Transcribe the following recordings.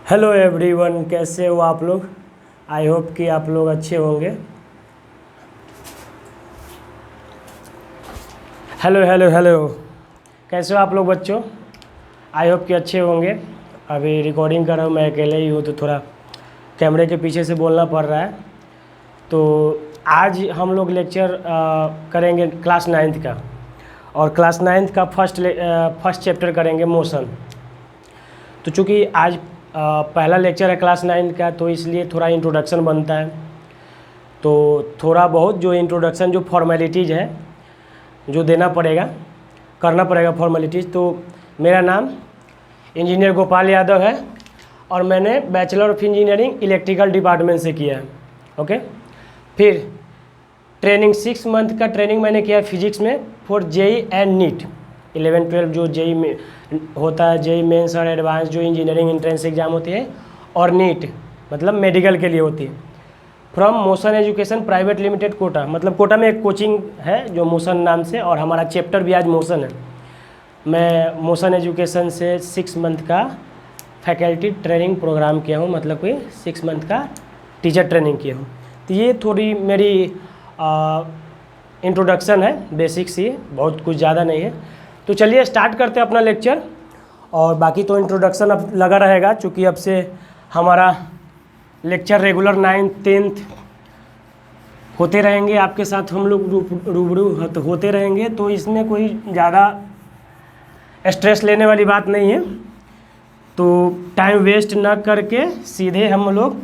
Hello everyone, कैसे हो आप लोग। आई होप कि आप लोग अच्छे होंगे। हेलो हेलो हेलो, कैसे हो आप लोग बच्चों। आई होप कि अच्छे होंगे। अभी रिकॉर्डिंग कर रहा हूँ, मैं अकेले ही हूँ तो थोड़ा कैमरे के पीछे से बोलना पड़ रहा है। तो आज हम लोग लेक्चर करेंगे क्लास नाइन्थ का, और क्लास नाइन्थ का फर्स्ट चैप्टर करेंगे मोशन। तो चूँकि आज पहला लेक्चर है क्लास नाइन्थ का, तो इसलिए थोड़ा इंट्रोडक्शन बनता है। तो थोड़ा बहुत जो इंट्रोडक्शन, जो फॉर्मेलिटीज़ है जो देना पड़ेगा, करना पड़ेगा फॉर्मेलिटीज़। तो मेरा नाम इंजीनियर गोपाल यादव है और मैंने bachelor of engineering electrical department से किया है। ओके, फिर ट्रेनिंग 6 मंथ का ट्रेनिंग मैंने किया है फिजिक्स में फॉर जेई एंड नीट 11-12 जो जेई में होता है, जेई मेंस और एडवांस जो इंजीनियरिंग एंट्रेंस एग्जाम होती है, और नीट मतलब मेडिकल के लिए होती है। From Motion Education Private Limited Kota, मतलब कोटा में एक कोचिंग है जो मोशन नाम से, और हमारा चैप्टर भी आज मोशन है। मैं मोशन एजुकेशन से 6 मंथ का फैकल्टी ट्रेनिंग प्रोग्राम किया हूँ, मतलब कि 6 मंथ का टीचर ट्रेनिंग किया हूँ। तो ये थोड़ी मेरी इंट्रोडक्शन है, बेसिक्स ही, बहुत कुछ ज़्यादा नहीं है। तो चलिए स्टार्ट करते हैं अपना लेक्चर, और बाकी तो इंट्रोडक्शन अब लगा रहेगा, चूँकि अब से हमारा लेक्चर रेगुलर 9th 10th होते रहेंगे आपके साथ, हम लोग रूबरू होते रहेंगे। तो इसमें कोई ज़्यादा स्ट्रेस लेने वाली बात नहीं है। तो टाइम वेस्ट ना करके सीधे हम लोग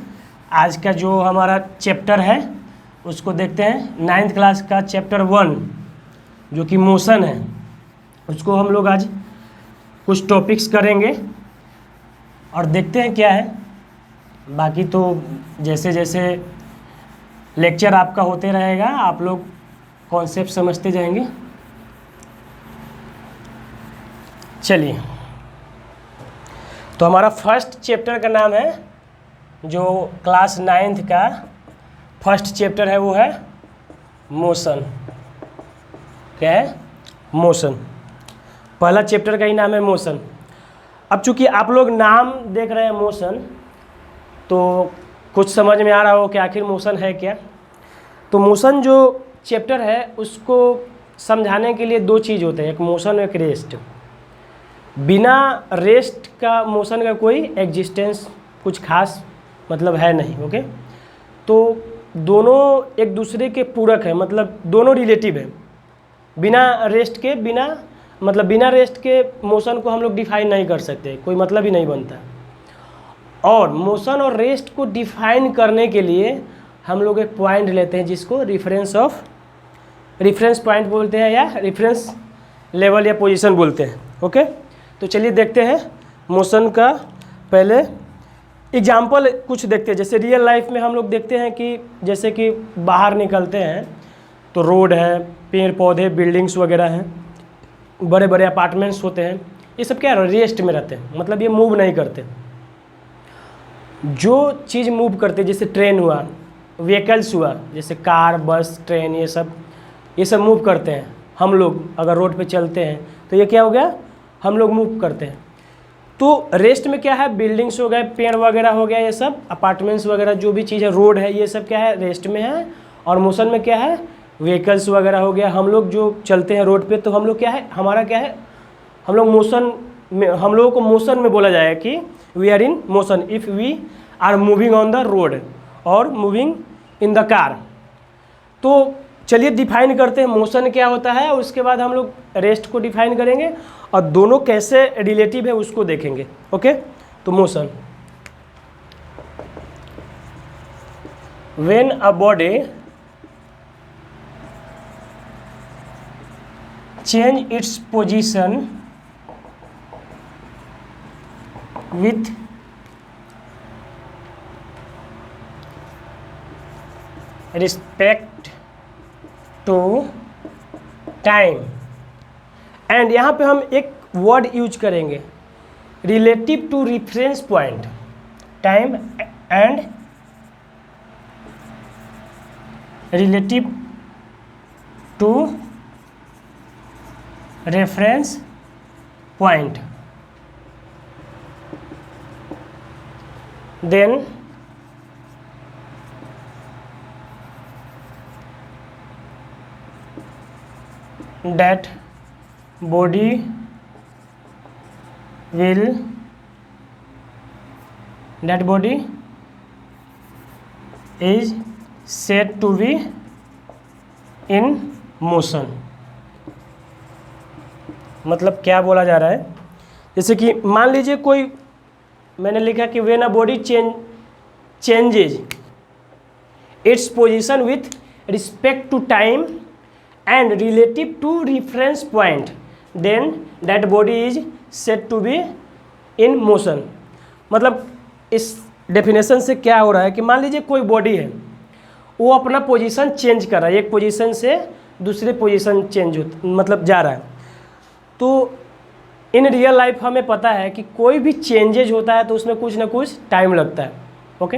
आज का जो हमारा चैप्टर है उसको देखते हैं। 9th क्लास का चैप्टर 1 जो कि मोशन है, उसको हम लोग आज कुछ टॉपिक्स करेंगे और देखते हैं क्या है। बाकी तो जैसे जैसे लेक्चर आपका होते रहेगा आप लोग कॉन्सेप्ट समझते जाएंगे। चलिए, तो हमारा फर्स्ट चैप्टर का नाम है, जो क्लास 9th का फर्स्ट चैप्टर है, वो है मोशन। क्या है? मोशन। पहला चैप्टर का ही नाम है मोशन। अब चूंकि आप लोग नाम देख रहे हैं मोशन, तो कुछ समझ में आ रहा हो कि आखिर मोशन है क्या। तो मोशन जो चैप्टर है उसको समझाने के लिए 2 चीज़ होते हैं, एक मोशन और एक रेस्ट। बिना रेस्ट का मोशन का कोई एग्जिस्टेंस कुछ खास मतलब है नहीं। ओके, तो दोनों एक दूसरे के पूरक है, मतलब दोनों रिलेटिव है। बिना रेस्ट के मोशन को हम लोग डिफाइन नहीं कर सकते, कोई मतलब ही नहीं बनता। और मोशन और रेस्ट को डिफाइन करने के लिए हम लोग एक पॉइंट लेते हैं जिसको रेफरेंस पॉइंट बोलते हैं, या रेफरेंस लेवल या पोजीशन बोलते हैं। ओके, तो चलिए देखते हैं मोशन का। पहले एग्जाम्पल कुछ देखते हैं, जैसे रियल लाइफ में हम लोग देखते हैं कि जैसे कि बाहर निकलते हैं तो रोड है, पेड़ पौधे, बिल्डिंग्स वगैरह हैं, बड़े बड़े अपार्टमेंट्स होते हैं। ये सब क्या है? रेस्ट में रहते हैं, मतलब ये मूव नहीं करते। जो चीज़ मूव करते, जैसे ट्रेन हुआ, व्हीकल्स हुआ, जैसे कार, बस, ट्रेन, ये सब मूव करते हैं। हम लोग अगर रोड पे चलते हैं तो ये क्या हो गया? हम लोग मूव करते हैं। तो रेस्ट में क्या है? बिल्डिंग्स हो गए, पेड़ वगैरह हो गया, ये सब अपार्टमेंट्स वगैरह जो भी चीज़ है, रोड है, ये सब क्या है? रेस्ट में है। और मोशन में क्या है? व्हीकल्स वगैरह हो गया। हम लोग जो चलते हैं रोड पे, तो हम लोग क्या है? हमारा क्या है? हम लोग मोशन में, हम लोगों को मोशन में बोला जाएगा कि we are in motion if we are moving on the road और मूविंग इन द कार। तो चलिए डिफाइन करते हैं मोशन क्या होता है, और उसके बाद हम लोग रेस्ट को डिफाइन करेंगे, और दोनों कैसे रिलेटिव है उसको देखेंगे। ओके, तो motion, when a body change its position with respect to time, and यहाँ पे हम एक वर्ड यूज करेंगे, relative to reference point, time and relative to reference point. then that body is said to be in motion। मतलब क्या बोला जा रहा है, जैसे कि मान लीजिए कोई, मैंने लिखा कि when a body changes its position with respect to time and relative to reference point then that body is said to be in motion. मतलब इस डेफिनेशन से क्या हो रहा है कि मान लीजिए कोई बॉडी है, वो अपना पोजीशन चेंज कर रहा है, एक पोजीशन से दूसरे पोजीशन चेंज मतलब जा रहा है। तो इन रियल लाइफ हमें पता है कि कोई भी चेंजेज होता है तो उसमें कुछ ना कुछ टाइम लगता है। ओके,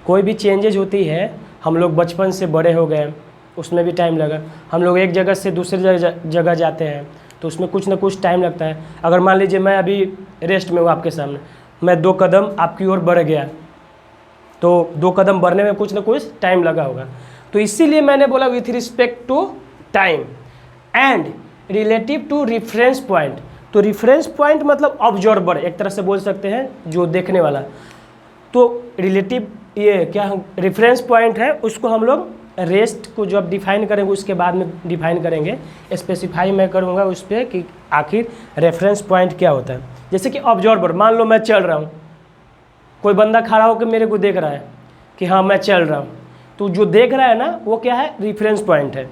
कोई भी चेंजेज होती है, हम लोग बचपन से बड़े हो गए, उसमें भी टाइम लगा। हम लोग एक जगह से दूसरे जगह जाते हैं तो उसमें कुछ ना कुछ टाइम लगता है। अगर मान लीजिए मैं अभी रेस्ट में हूँ आपके सामने, मैं 2 कदम आपकी ओर बढ़ गया, तो 2 कदम बढ़ने में कुछ ना कुछ टाइम लगा होगा। तो इसीलिए मैंने बोला with respect to time and relative to reference point. तो रिफरेंस पॉइंट मतलब ऑब्जर्वर, एक तरह से बोल सकते हैं जो देखने वाला। तो रिलेटिव ये क्या रेफरेंस पॉइंट है, उसको हम लोग रेस्ट को जब डिफाइन करेंगे उसके बाद में डिफाइन करेंगे, स्पेसिफाई मैं करूँगा उस पर कि आखिर रेफरेंस पॉइंट क्या होता है। जैसे कि ऑब्जर्वर, मान लो मैं चल रहा हूँ, कोई बंदा खड़ा होकर मेरे को देख रहा है कि हाँ मैं चल रहा हूँ, तो जो देख रहा है ना वो क्या है, रेफरेंस पॉइंट है।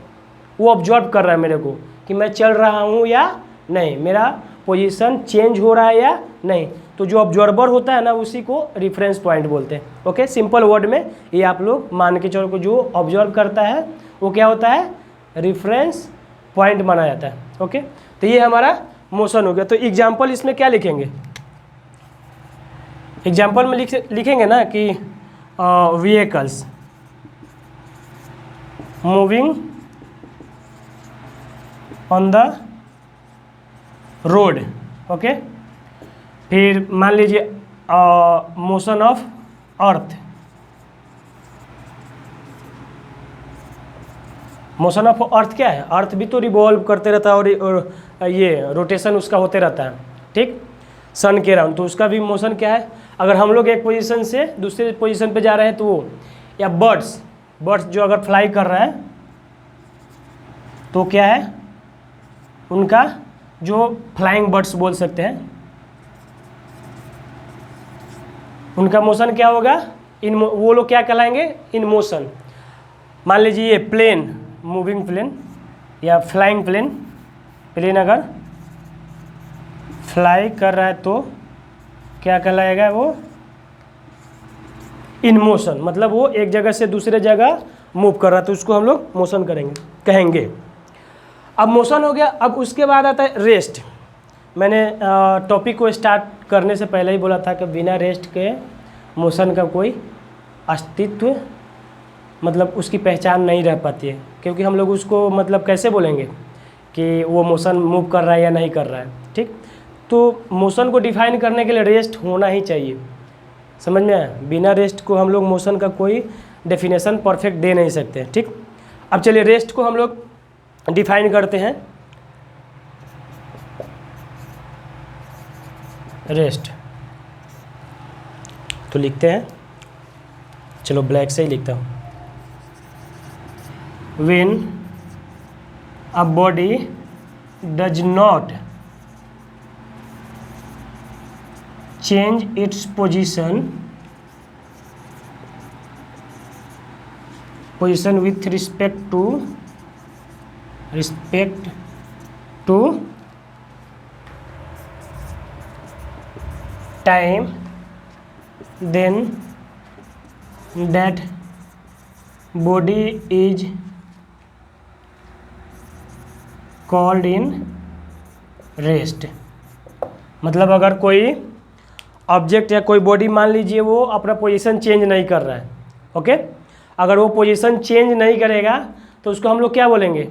वो ऑब्जर्व कर रहा है मेरे को कि मैं चल रहा हूँ या नहीं, मेरा पोजीशन चेंज हो रहा है या नहीं। तो जो ऑब्जर्वर होता है ना उसी को रेफरेंस पॉइंट बोलते हैं। ओके, सिंपल वर्ड में ये आप लोग मान के चलो, जो ऑब्जर्व करता है वो क्या होता है, रेफरेंस पॉइंट माना जाता है। ओके, तो ये हमारा मोशन हो गया। तो एग्जाम्पल इसमें क्या लिखेंगे, एग्जाम्पल में लिखेंगे ना कि vehicles moving on the road. Okay, फिर मान लीजिए motion of earth, motion of earth क्या है, अर्थ भी तो रिवॉल्व करते रहता है और ये रोटेशन उसका होते रहता है, ठीक, सन के राउंड। तो उसका भी मोशन क्या है, अगर हम लोग एक पोजीशन से दूसरे पोजीशन पे जा रहे हैं तो वो, या बर्ड्स जो अगर फ्लाई कर रहा है तो क्या है, उनका जो फ्लाइंग बर्ड्स बोल सकते हैं, उनका मोशन क्या होगा, वो लोग क्या कहलाएंगे, इन मोशन। मान लीजिए ये प्लेन, मूविंग प्लेन या फ्लाइंग प्लेन, प्लेन अगर फ्लाई कर रहा है तो क्या कहलाएगा, वो इन मोशन, मतलब वो एक जगह से दूसरे जगह मूव कर रहा है, तो उसको हम लोग मोशन कहेंगे। अब मोशन हो गया। अब उसके बाद आता है रेस्ट। मैंने टॉपिक को स्टार्ट करने से पहले ही बोला था कि बिना रेस्ट के मोशन का कोई अस्तित्व, मतलब उसकी पहचान नहीं रह पाती है, क्योंकि हम लोग उसको मतलब कैसे बोलेंगे कि वो मोशन मूव कर रहा है या नहीं कर रहा है, ठीक। तो मोशन को डिफाइन करने के लिए रेस्ट होना ही चाहिए, समझ में आया। बिना रेस्ट को हम लोग मोशन का कोई डेफिनेशन परफेक्ट दे नहीं सकते, ठीक। अब चलिए रेस्ट को हम लोग डिफाइन करते हैं। रेस्ट तो लिखते हैं, चलो ब्लैक से ही लिखता हूँ। When a body does not change its position with respect to time, then that body is called in rest. मतलब अगर कोई ऑब्जेक्ट या कोई बॉडी मान लीजिए वो अपना पोजीशन चेंज नहीं कर रहा है, ओके, अगर वो पोजीशन चेंज नहीं करेगा तो उसको हम लोग क्या बोलेंगे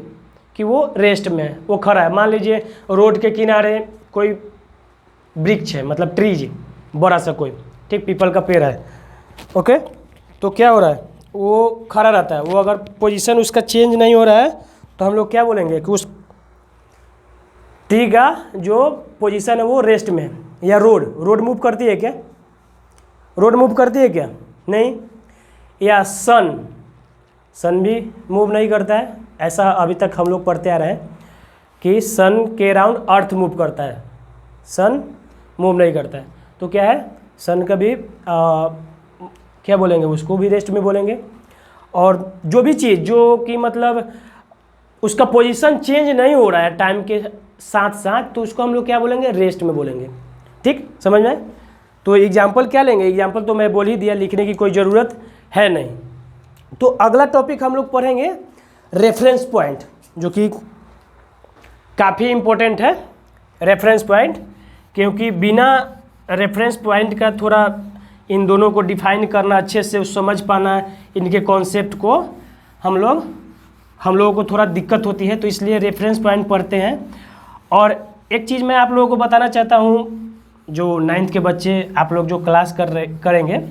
कि वो रेस्ट में है, वो खड़ा है। मान लीजिए रोड के किनारे कोई वृक्ष है, मतलब ट्रीज बड़ा सा कोई, ठीक, पीपल का पेड़ है, ओके, तो क्या हो रहा है, वो खड़ा रहता है। वो अगर पोजीशन उसका चेंज नहीं हो रहा है तो हम लोग क्या बोलेंगे कि उस टी का जो पोजीशन है वो रेस्ट में है। या रोड मूव करती है क्या? रोड मूव करती है क्या? नहीं। या सन भी मूव नहीं करता है। ऐसा अभी तक हम लोग पढ़ते आ रहे हैं कि सन के अराउंड अर्थ मूव करता है, सन मूव नहीं करता है। तो क्या है, सन का भी क्या बोलेंगे, उसको भी रेस्ट में बोलेंगे। और जो भी चीज़ जो कि मतलब उसका पोजीशन चेंज नहीं हो रहा है टाइम के साथ साथ, तो उसको हम लोग क्या बोलेंगे, रेस्ट में बोलेंगे। ठीक, समझ में? तो एग्जाम्पल क्या लेंगे, एग्जाम्पल तो मैं बोल ही दिया, लिखने की कोई ज़रूरत है नहीं। तो अगला टॉपिक हम लोग पढ़ेंगे रेफरेंस पॉइंट, जो कि काफ़ी इम्पोर्टेंट है रेफरेंस पॉइंट, क्योंकि बिना रेफरेंस पॉइंट का थोड़ा इन दोनों को डिफाइन करना, अच्छे से समझ पाना, इनके कॉन्सेप्ट को हम लोगों को थोड़ा दिक्कत होती है। तो इसलिए रेफरेंस पॉइंट पढ़ते हैं। और एक चीज़ मैं आप लोगों को बताना चाहता हूँ, जो 9th के बच्चे आप लोग जो क्लास करेंगे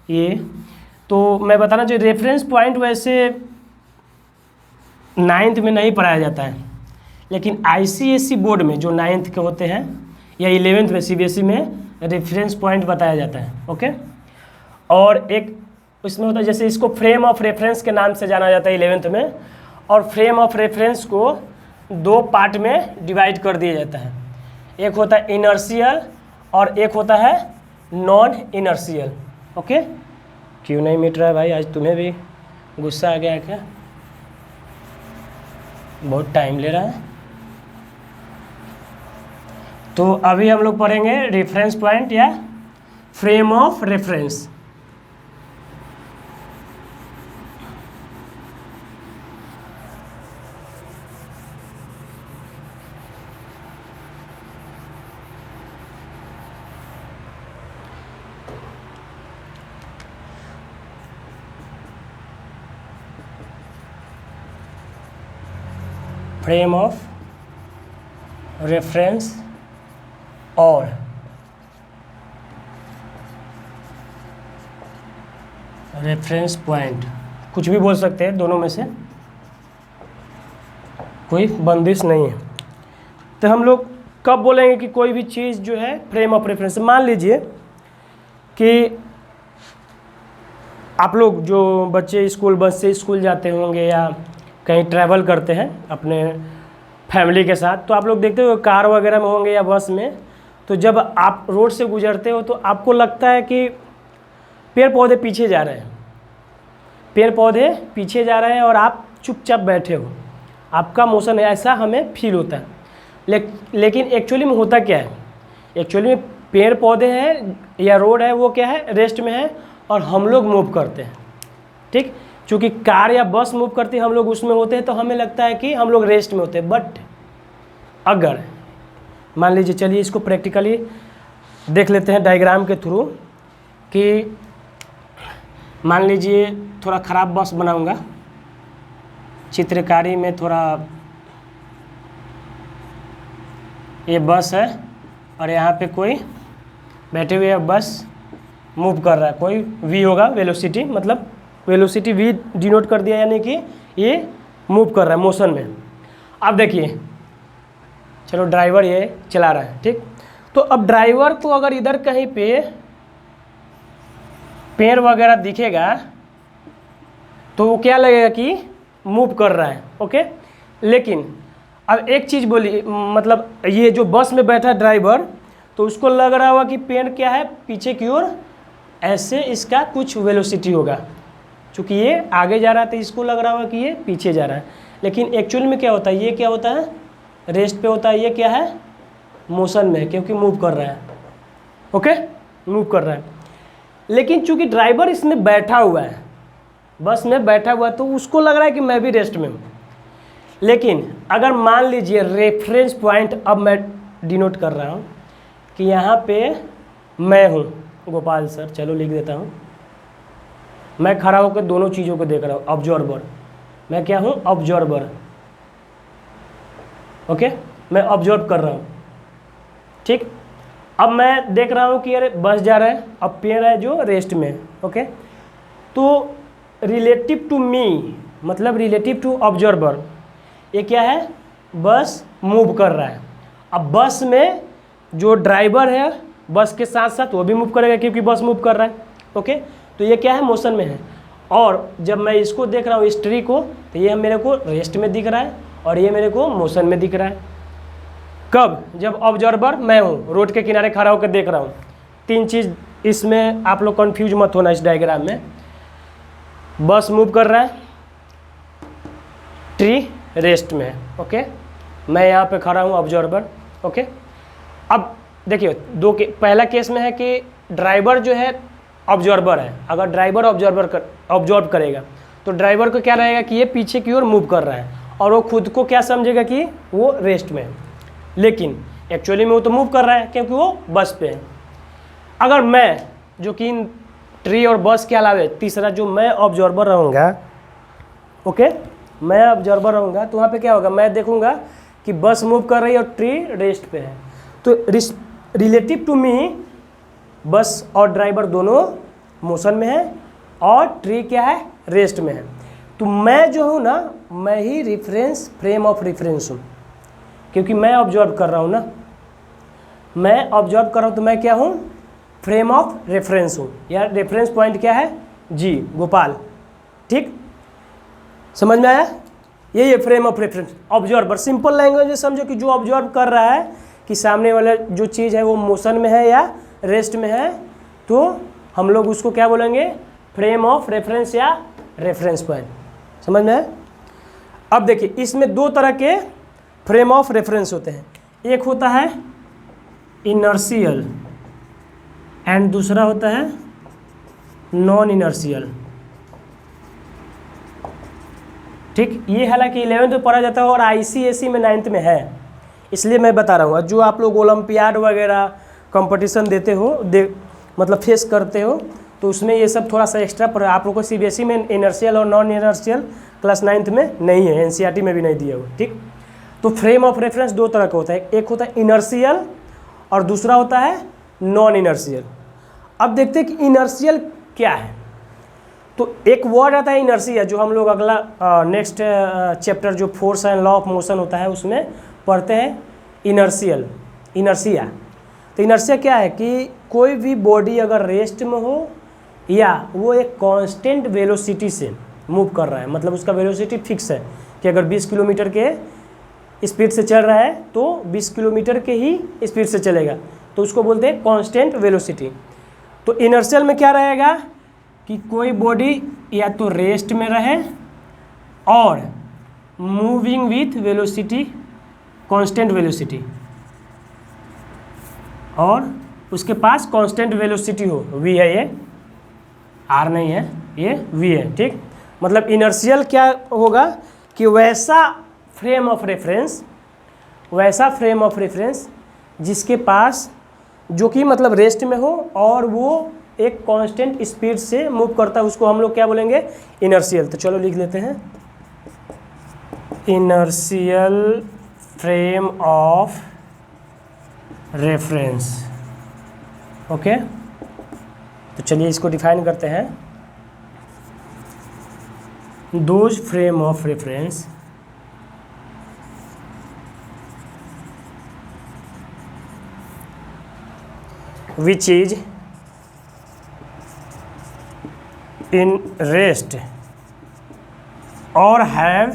ये, तो मैं बताना चाहिए रेफरेंस पॉइंट वैसे 9th में नहीं पढ़ाया जाता है, लेकिन ICSE बोर्ड में जो 9th के होते हैं या 11th में CBSE में रेफरेंस पॉइंट बताया जाता है। ओके, और एक इसमें होता है, जैसे इसको फ्रेम ऑफ रेफरेंस के नाम से जाना जाता है 11th में। और फ्रेम ऑफ रेफरेंस को 2 पार्ट में डिवाइड कर दिया जाता है। एक होता है इनर्शियल और एक होता है नॉन इनर्शियल। ओके, क्यों नहीं मिट रहा है भाई, आज तुम्हें भी गुस्सा आ गया है क्या? बहुत टाइम ले रहा है। तो अभी हम लोग पढ़ेंगे रेफरेंस पॉइंट या frame of reference. Frame of reference और रेफरेंस पॉइंट, कुछ भी बोल सकते हैं, दोनों में से कोई बंदिश नहीं है। तो हम लोग कब बोलेंगे कि कोई भी चीज़ जो है फ्रेम ऑफ रेफरेंस? मान लीजिए कि आप लोग जो बच्चे स्कूल बस से स्कूल जाते होंगे या कहीं ट्रैवल करते हैं अपने फैमिली के साथ, तो आप लोग देखते हो कार वगैरह में होंगे या बस में, तो जब आप रोड से गुजरते हो तो आपको लगता है कि पेड़ पौधे पीछे जा रहे हैं, पेड़ पौधे पीछे जा रहे हैं और आप चुपचाप बैठे हो, आपका मोशन है, ऐसा हमें फील होता है। लेकिन एक्चुअली में होता क्या है, एक्चुअली में पेड़ पौधे हैं या रोड है वो क्या है, रेस्ट में है और हम लोग मूव करते हैं। ठीक, चूँकि कार या बस मूव करती है, हम लोग उसमें होते हैं तो हमें लगता है कि हम लोग रेस्ट में होते हैं। बट अगर मान लीजिए, चलिए इसको प्रैक्टिकली देख लेते हैं डायग्राम के थ्रू, कि मान लीजिए थोड़ा ख़राब बस बनाऊंगा, चित्रकारी में थोड़ा, ये बस है और यहाँ पे कोई बैठे हुए बस मूव कर रहा है, कोई वी होगा, वेलोसिटी, मतलब वेलोसिटी वी डिनोट कर दिया, यानी कि ये मूव कर रहा है मोशन में। अब देखिए, चलो ड्राइवर ये चला रहा है, ठीक, तो अब ड्राइवर को अगर इधर कहीं पे पेड़ वगैरह दिखेगा तो वो क्या लगेगा कि मूव कर रहा है। ओके, लेकिन अब एक चीज़ बोली, मतलब ये जो बस में बैठा ड्राइवर, तो उसको लग रहा होगा कि पेड़ क्या है, पीछे की ओर, ऐसे इसका कुछ वेलोसिटी होगा, क्योंकि ये आगे जा रहा है तो इसको लग रहा होगा कि ये पीछे जा रहा है। लेकिन एक्चुअल में क्या होता है, ये क्या होता है, रेस्ट पे होता है, ये क्या है, मोशन में, क्योंकि मूव कर रहा है। ओके, मूव कर रहा है। लेकिन चूंकि ड्राइवर इसमें बैठा हुआ है, बस में बैठा हुआ है, तो उसको लग रहा है कि मैं भी रेस्ट में हूँ। लेकिन अगर मान लीजिए रेफरेंस पॉइंट, अब मैं डिनोट कर रहा हूँ कि यहाँ पे मैं हूँ गोपाल सर, चलो लिख देता हूँ, मैं खड़ा होकर दोनों चीज़ों को देख रहा हूँ, ऑब्जर्वर, मैं क्या हूँ, ऑब्जर्वर। ओके, मैं ऑब्जर्व कर रहा हूँ, ठीक। अब मैं देख रहा हूँ कि यार बस जा रहा है, अब पैर है जो रेस्ट में है। ओके, तो रिलेटिव टू मी मतलब रिलेटिव टू ऑब्जर्वर, ये क्या है, बस मूव कर रहा है। अब बस में जो ड्राइवर है बस के साथ साथ वो भी मूव करेगा क्योंकि बस मूव कर रहा है। ओके, तो ये क्या है, मोशन में है। और जब मैं इसको देख रहा हूँ इस ट्री को, तो ये मेरे को रेस्ट में दिख रहा है और ये मेरे को मोशन में दिख रहा है। कब, जब ऑब्जर्वर मैं हूँ, रोड के किनारे खड़ा होकर देख रहा हूँ। तीन चीज़ इसमें आप लोग कंफ्यूज मत होना इस डायग्राम में। बस मूव कर रहा है, ट्री रेस्ट में है। ओके, मैं यहाँ पे खड़ा हूँ ऑब्जर्वर। ओके, अब देखिए पहला केस में है कि ड्राइवर जो है ऑब्जर्वर है। अगर ड्राइवर ऑब्जर्व करेगा तो ड्राइवर को क्या रहेगा कि ये पीछे की ओर मूव कर रहा है और वो खुद को क्या समझेगा कि वो रेस्ट में है, लेकिन एक्चुअली में वो तो मूव कर रहा है क्योंकि वो बस पे है। अगर मैं जो कि इन ट्री और बस के अलावा तीसरा जो मैं ऑब्जर्वर रहूँगा, ओके, मैं ऑब्जर्वर रहूँगा, तो वहाँ पे क्या होगा, मैं देखूँगा कि बस मूव कर रही है और ट्री रेस्ट पे है। तो रिलेटिव टू मी बस और ड्राइवर दोनों मोशन में है और ट्री क्या है, रेस्ट में है। तो मैं जो हूँ ना, मैं ही रेफरेंस फ्रेम ऑफ रेफरेंस हूँ क्योंकि मैं ऑब्जर्व कर रहा हूँ ना, मैं ऑब्जर्व कर रहा हूँ, तो मैं क्या हूँ, फ्रेम ऑफ रेफरेंस हूँ। या रेफरेंस पॉइंट क्या है, जी गोपाल। ठीक, समझ में आया, ये frame of reference observer. Simple language में समझो कि जो ऑब्जर्व कर रहा है कि सामने वाला जो चीज़ है वो मोशन में है या रेस्ट में है, तो हम लोग उसको क्या बोलेंगे, फ्रेम ऑफ रेफरेंस या रेफरेंस पॉइंट। समझ में है। अब देखिए इसमें दो तरह के फ्रेम ऑफ रेफरेंस होते हैं, एक होता है इनर्शियल एंड दूसरा होता है नॉन इनर्शियल। ठीक, ये हालांकि 11th में पढ़ा जाता है और ICSE में 9th में है, इसलिए मैं बता रहा हूँ। जो आप लोग ओलंपियाड वगैरह कंपटीशन देते हो, मतलब फेस करते हो, तो उसमें ये सब थोड़ा सा एक्स्ट्रा पर आप लोग को CBSE में इनर्शियल और नॉन इनर्शियल क्लास 9th में नहीं है, NCERT में भी नहीं दिया हुआ। ठीक, तो फ्रेम ऑफ रेफरेंस दो तरह का होता है, एक होता है इनर्शियल और दूसरा होता है नॉन इनर्शियल। अब देखते हैं कि इनर्शियल क्या है। तो एक वर्ड आता है इनर्शिया, जो हम लोग अगला नेक्स्ट चैप्टर जो force and law of motion होता है उसमें पढ़ते हैं, इनर्शिया। तो इनर्शिया क्या है कि कोई भी बॉडी अगर रेस्ट में हो या वो एक कांस्टेंट वेलोसिटी से मूव कर रहा है, मतलब उसका वेलोसिटी फिक्स है कि अगर 20 किलोमीटर के स्पीड से चल रहा है तो 20 किलोमीटर के ही स्पीड से चलेगा, तो उसको बोलते हैं कांस्टेंट वेलोसिटी। तो इनर्शियल में क्या रहेगा कि कोई बॉडी या तो रेस्ट में रहे और moving with velocity, constant velocity, और उसके पास कांस्टेंट वेलोसिटी हो, v है, ये r नहीं है, ये v है। ठीक, मतलब इनर्शियल क्या होगा कि वैसा फ्रेम ऑफ रेफरेंस जिसके पास, जो कि मतलब रेस्ट में हो और वो एक कांस्टेंट स्पीड से मूव करता है, उसको हम लोग क्या बोलेंगे, इनर्शियल। तो चलो लिख लेते हैं, inertial frame of reference. Okay, तो चलिए इसको डिफाइन करते हैं। Those frame of reference which is in rest or have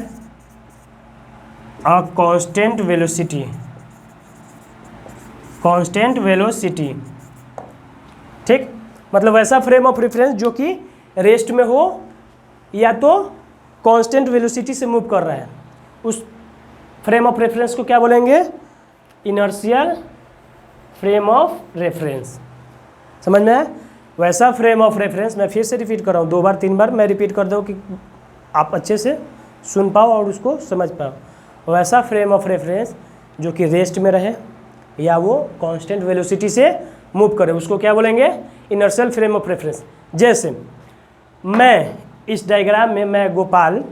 a constant velocity, ठीक, मतलब ऐसा फ्रेम ऑफ रेफरेंस जो कि रेस्ट में हो या तो कांस्टेंट वेलोसिटी से मूव कर रहा है, उस फ्रेम ऑफ रेफरेंस को क्या बोलेंगे, इनर्शियल फ्रेम ऑफ रेफरेंस। समझ में है। वैसा फ्रेम ऑफ रेफरेंस, मैं फिर से रिपीट कर रहा हूँ, 2 बार 3 बार मैं रिपीट कर दूँ कि आप अच्छे से सुन पाओ और उसको समझ पाओ। वैसा फ्रेम ऑफ रेफरेंस जो कि रेस्ट में रहे या वो कांस्टेंट वेलोसिटी से मूव करे, उसको क्या बोलेंगे, इनर्शियल फ्रेम ऑफ रेफरेंस। जैसे मैं इस डायग्राम में, मैं गोपाल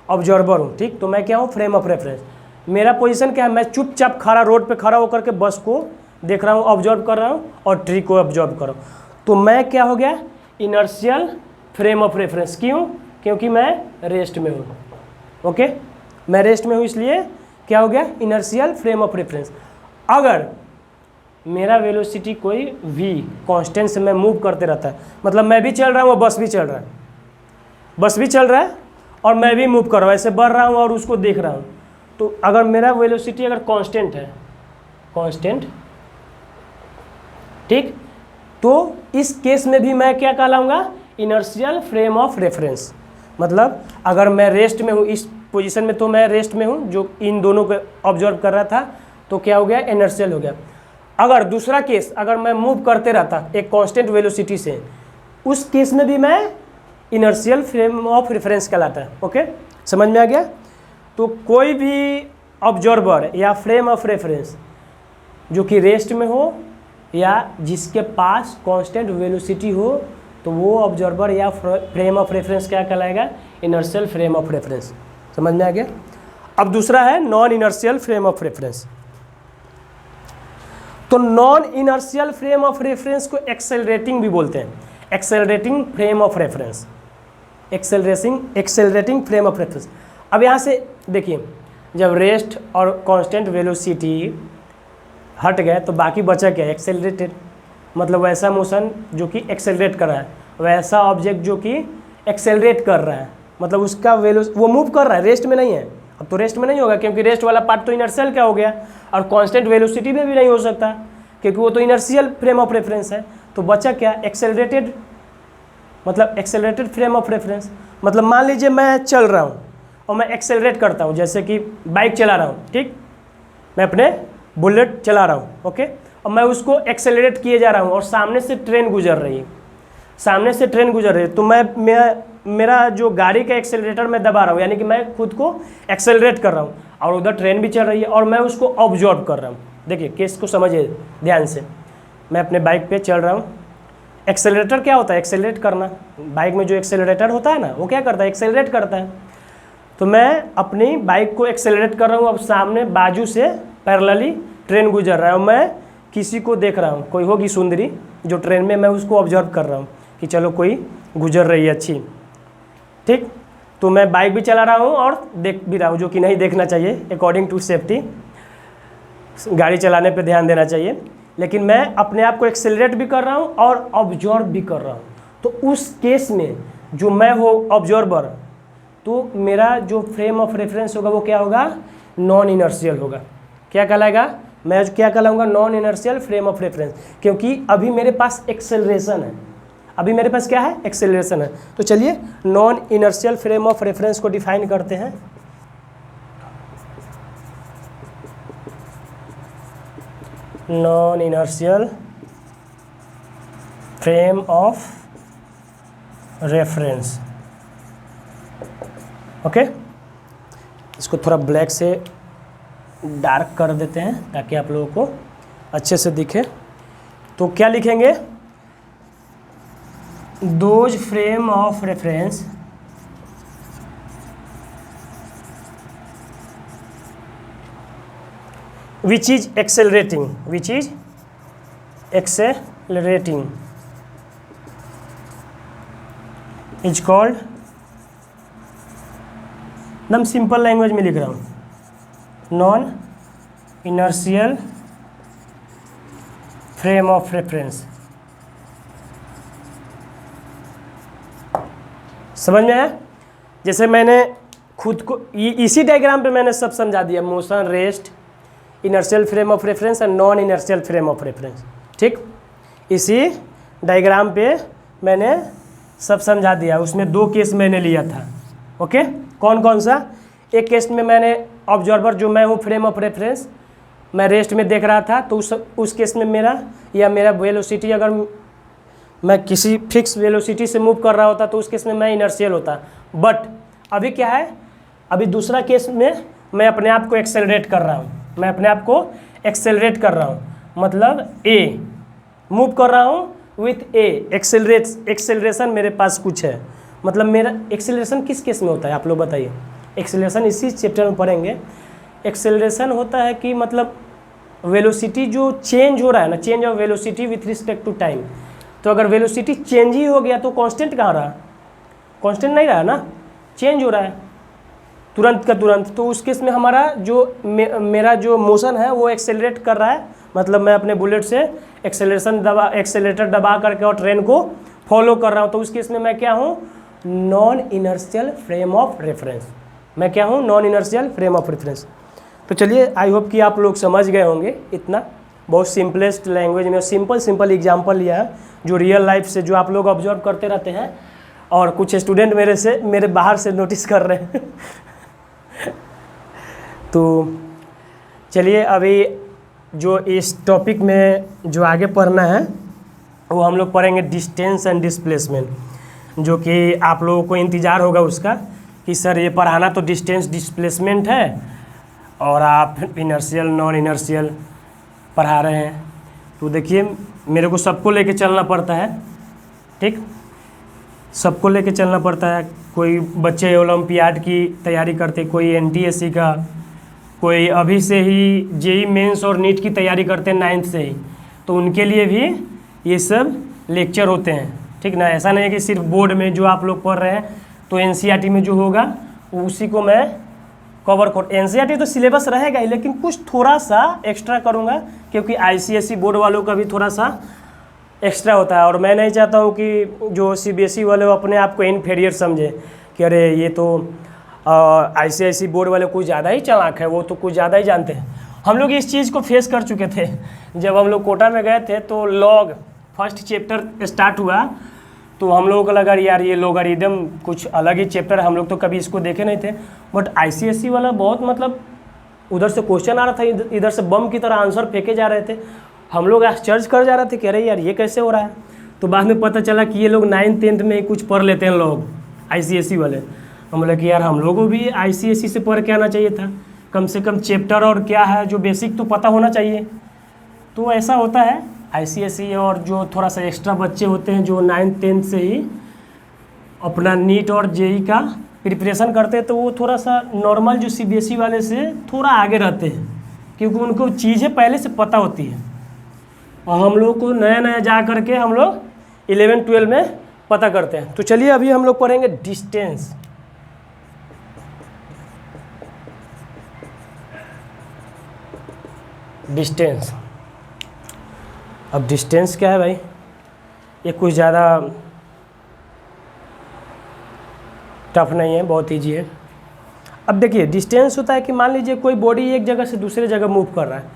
ऑब्जर्वर हूँ, ठीक, तो मैं क्या हूँ, फ्रेम ऑफ रेफरेंस। मेरा पोजीशन क्या है, मैं चुपचाप खड़ा, रोड पे खड़ा होकर के बस को देख रहा हूँ, ऑब्जर्व कर रहा हूँ और ट्री को ऑब्जर्व कर रहा हूँ। तो मैं क्या हो गया, इनर्शियल फ्रेम ऑफ रेफरेंस। क्यों? क्योंकि मैं रेस्ट में हूँ। ओके, मैं रेस्ट में हूँ इसलिए क्या हो गया, इनर्शियल फ्रेम ऑफ रेफरेंस। अगर मेरा वेलोसिटी कोई v कांस्टेंट से मैं मूव करते रहता है, मतलब मैं भी चल रहा हूँ और बस भी चल रहा है, बस भी चल रहा है और मैं भी मूव कर रहा हूँ, ऐसे बढ़ रहा हूँ और उसको देख रहा हूँ। तो अगर मेरा वेलोसिटी अगर कांस्टेंट है, कांस्टेंट, ठीक, तो इस केस में भी मैं क्या कहलाऊंगा, इनर्शियल फ्रेम ऑफ रेफरेंस। मतलब अगर मैं रेस्ट में हूँ इस पोजीशन में, तो मैं रेस्ट में हूँ जो इन दोनों को ऑब्जर्व कर रहा था, तो क्या हो गया, इनर्शियल हो गया। अगर दूसरा केस, अगर मैं मूव करते रहता एक कांस्टेंट वेलोसिटी से, उस केस में भी मैं इनर्शियल फ्रेम ऑफ रेफरेंस कहलाता है। ओके, समझ में आ गया? तो कोई भी ऑब्जर्वर या फ्रेम ऑफ रेफरेंस जो कि रेस्ट में हो या जिसके पास कांस्टेंट वेलोसिटी हो, तो वो ऑब्जर्वर या फ्रेम ऑफ रेफरेंस क्या कहलाएगा, इनर्शियल फ्रेम ऑफ रेफरेंस। समझ में आ गया? अब दूसरा है non inertial frame of reference. तो non inertial frame of reference को एक्सेलरेटिंग भी बोलते हैं, accelerating frame of reference, accelerating frame of reference. अब यहाँ से देखिए, जब रेस्ट और कांस्टेंट वेलोसिटी हट गए तो बाकी बचा क्या, एक्सेलरेटेड, मतलब वैसा मोशन जो कि एक्सेलरेट कर रहा है, वैसा ऑब्जेक्ट जो कि एक्सेलरेट कर रहा है, मतलब उसका वो मूव कर रहा है, रेस्ट में नहीं है। अब तो रेस्ट में नहीं होगा क्योंकि रेस्ट वाला पार्ट तो इनर्शियल क्या हो गया, और कांस्टेंट वेलोसिटी में भी नहीं हो सकता क्योंकि वो तो इनर्शियल फ्रेम ऑफ रेफरेंस है। तो बचा क्या, एक्सेलरेटेड, मतलब एक्सेलरेटेड फ्रेम ऑफ रेफरेंस। मतलब मान लीजिए मैं चल रहा हूँ और मैं एक्सेलरेट करता हूँ, जैसे कि बाइक चला रहा हूँ, ठीक, मैं अपने बुलेट चला रहा हूँ, ओके, और मैं उसको एक्सेलरेट किए जा रहा हूँ और सामने से ट्रेन गुजर रही है, सामने से ट्रेन गुजर रही है, तो मैं मेरा जो गाड़ी का एक्सेलरेटर मैं दबा रहा हूँ, यानी कि मैं खुद को एक्सेलरेट कर रहा हूँ और उधर ट्रेन भी चल रही है और मैं उसको ऑब्जर्व कर रहा हूँ। देखिए केस को समझिए ध्यान से, मैं अपने बाइक पे चल रहा हूँ, एक्सेलरेटर क्या होता है, एक्सेलरेट करना। बाइक में जो एक्सेलरेटर होता है ना, वो क्या करता है, एक्सेलरेट करता है। तो मैं अपनी बाइक को एक्सेलरेट कर रहा हूँ, अब सामने बाजू से पैरेलली ट्रेन गुजर रहा है और मैं किसी को देख रहा हूँ, कोई होगी सुंदरी जो ट्रेन में, मैं उसको ऑब्जर्व कर रहा हूँ कि चलो कोई गुजर रही है अच्छी, ठीक। तो मैं बाइक भी चला रहा हूँ और देख भी रहा हूँ, जो कि नहीं देखना चाहिए, अकॉर्डिंग टू सेफ्टी, गाड़ी चलाने पे ध्यान देना चाहिए। लेकिन मैं अपने आप को एक्सेलरेट भी कर रहा हूँ और ऑब्जर्व भी कर रहा हूँ। तो उस केस में जो मैं हो ऑब्जर्वर, तो मेरा जो फ्रेम ऑफ रेफरेंस होगा वो क्या होगा, नॉन इनर्शियल होगा। क्या कहलाएगा, मैं क्या कहलाऊंगा, non inertial frame of reference, क्योंकि अभी मेरे पास एक्सेलरेशन है, अभी मेरे पास क्या है, एक्सेलरेशन है। तो चलिए non inertial frame of reference को डिफाइन करते हैं। Non inertial frame of reference, okay. इसको थोड़ा ब्लैक से डार्क कर देते हैं ताकि आप लोगों को अच्छे से दिखे। तो क्या लिखेंगे, those frame of reference which is accelerating is called, एकदम सिंपल लैंग्वेज में लिख रहा हूँ, non inertial frame of reference. समझ में आया? जैसे मैंने खुद को इसी डायग्राम पे मैंने सब समझा दिया, motion, rest, inertial frame of reference और non inertial frame of reference, ठीक। इसी डायग्राम पे मैंने सब समझा दिया। उसमें दो केस मैंने लिया था, ओके। कौन कौन सा, एक केस में मैंने ऑब्जर्वर जो मैं हूँ फ्रेम ऑफ रेफरेंस, मैं रेस्ट में देख रहा था, तो उस केस में मेरा वेलोसिटी, अगर मैं किसी फिक्स वेलोसिटी से मूव कर रहा होता तो उस केस में मैं इनर्शियल होता। बट अभी क्या है, अभी दूसरा केस में मैं अपने आप को एक्सेलरेट कर रहा हूँ, मैं अपने आप को एक्सेलरेट कर रहा हूँ, मतलब ए मूव कर रहा हूँ विथ ए, एक्सेलरेशन मेरे पास कुछ है। मतलब मेरा एक्सेलरेशन किस केस में होता है, आप लोग बताइए। एक्सेलरेशन इसी चैप्टर में पढ़ेंगे। एक्सेलरेशन होता है कि मतलब वेलोसिटी जो चेंज हो रहा है ना, change of velocity with respect to time, तो अगर वेलोसिटी चेंज ही हो गया तो कांस्टेंट कहाँ रहा? कांस्टेंट नहीं रहा ना, चेंज हो रहा है तुरंत का तुरंत। तो उस केस में हमारा जो मेरा जो मोशन है वो एक्सेलरेट कर रहा है, मतलब मैं अपने बुलेट से एक्सेलेरेटर दबा करके और ट्रेन को फॉलो कर रहा हूँ। तो उस केस में मैं क्या हूँ? Non inertial frame of reference. मैं क्या हूँ? Non inertial frame of reference. तो चलिए, आई होप कि आप लोग समझ गए होंगे। इतना बहुत सिंपलेस्ट लैंग्वेज में सिंपल एग्जाम्पल लिया है जो रियल लाइफ से, जो आप लोग ऑब्जर्व करते रहते हैं और कुछ स्टूडेंट मेरे बाहर से नोटिस कर रहे हैं। तो चलिए, अभी जो इस टॉपिक में जो आगे पढ़ना है वो हम लोग पढ़ेंगे डिस्टेंस एंड डिस्प्लेसमेंट, जो कि आप लोगों को इंतज़ार होगा उसका कि सर ये पढ़ाना तो डिस्टेंस डिस्प्लेसमेंट है और आप इनर्शियल नॉन इनर्शियल पढ़ा रहे हैं। तो देखिए, मेरे को सबको लेके चलना पड़ता है, ठीक, सबको लेके चलना पड़ता है। कोई बच्चे ओलंपियाड की तैयारी करते, कोई एनटीएससी का, कोई अभी से ही जेई मेंस और नीट की तैयारी करते हैं 9th से ही, तो उनके लिए भी ये सब लेक्चर होते हैं, ठीक ना। ऐसा नहीं है कि सिर्फ बोर्ड में जो आप लोग पढ़ रहे हैं तो एनसीईआरटी में जो होगा उसी को मैं कवर कर। एनसीईआरटी तो सिलेबस रहेगा ही, लेकिन कुछ थोड़ा सा एक्स्ट्रा करूँगा क्योंकि आईसीएसई बोर्ड वालों का भी थोड़ा सा एक्स्ट्रा होता है। और मैं नहीं चाहता हूँ कि जो सीबीएसई वाले अपने आप को इनफीरियर समझे कि अरे ये तो आईसीआईसी बोर्ड वाले कुछ ज़्यादा ही चालाक है, वो तो कुछ ज़्यादा ही जानते हैं। हम लोग इस चीज़ को फेस कर चुके थे जब हम लोग कोटा में गए थे। तो लॉग फर्स्ट चैप्टर स्टार्ट हुआ तो हम लोगों को लगा यार ये लॉगरिदम कुछ अलग ही चैप्टर, हम लोग तो कभी इसको देखे नहीं थे। बट आईसीएसई वाला बहुत, मतलब उधर से क्वेश्चन आ रहा था, इधर से बम की तरह आंसर फेंके जा रहे थे। हम लोग आश्चर्य कर जा रहे थे कि अरे यार ये कैसे हो रहा है। तो बाद में पता चला कि ये लोग 9th 10th में ही कुछ पढ़ लेते हैं लोग, आईसीएसई वाले। हम बोले कि यार हम लोगों को भी आईसीएसई से पढ़ के आना चाहिए था, कम से कम चैप्टर और क्या है जो बेसिक तो पता होना चाहिए। तो ऐसा होता है आईसीएसई, और जो थोड़ा सा एक्स्ट्रा बच्चे होते हैं जो 9th 10th से ही अपना नीट और जेई का प्रिपरेशन करते हैं, तो वो थोड़ा सा नॉर्मल जो सीबीएसई वाले से थोड़ा आगे रहते हैं क्योंकि उनको चीज़ें पहले से पता होती है। और हम लोग को नया नया जा करके हम लोग 11 12 में पता करते हैं। तो चलिए, अभी हम लोग पढ़ेंगे डिस्टेंस। डिस्टेंस, अब डिस्टेंस क्या है भाई? ये कुछ ज़्यादा टफ नहीं है, बहुत ईजी है। अब देखिए, डिस्टेंस होता है कि मान लीजिए कोई बॉडी एक जगह से दूसरे जगह मूव कर रहा है,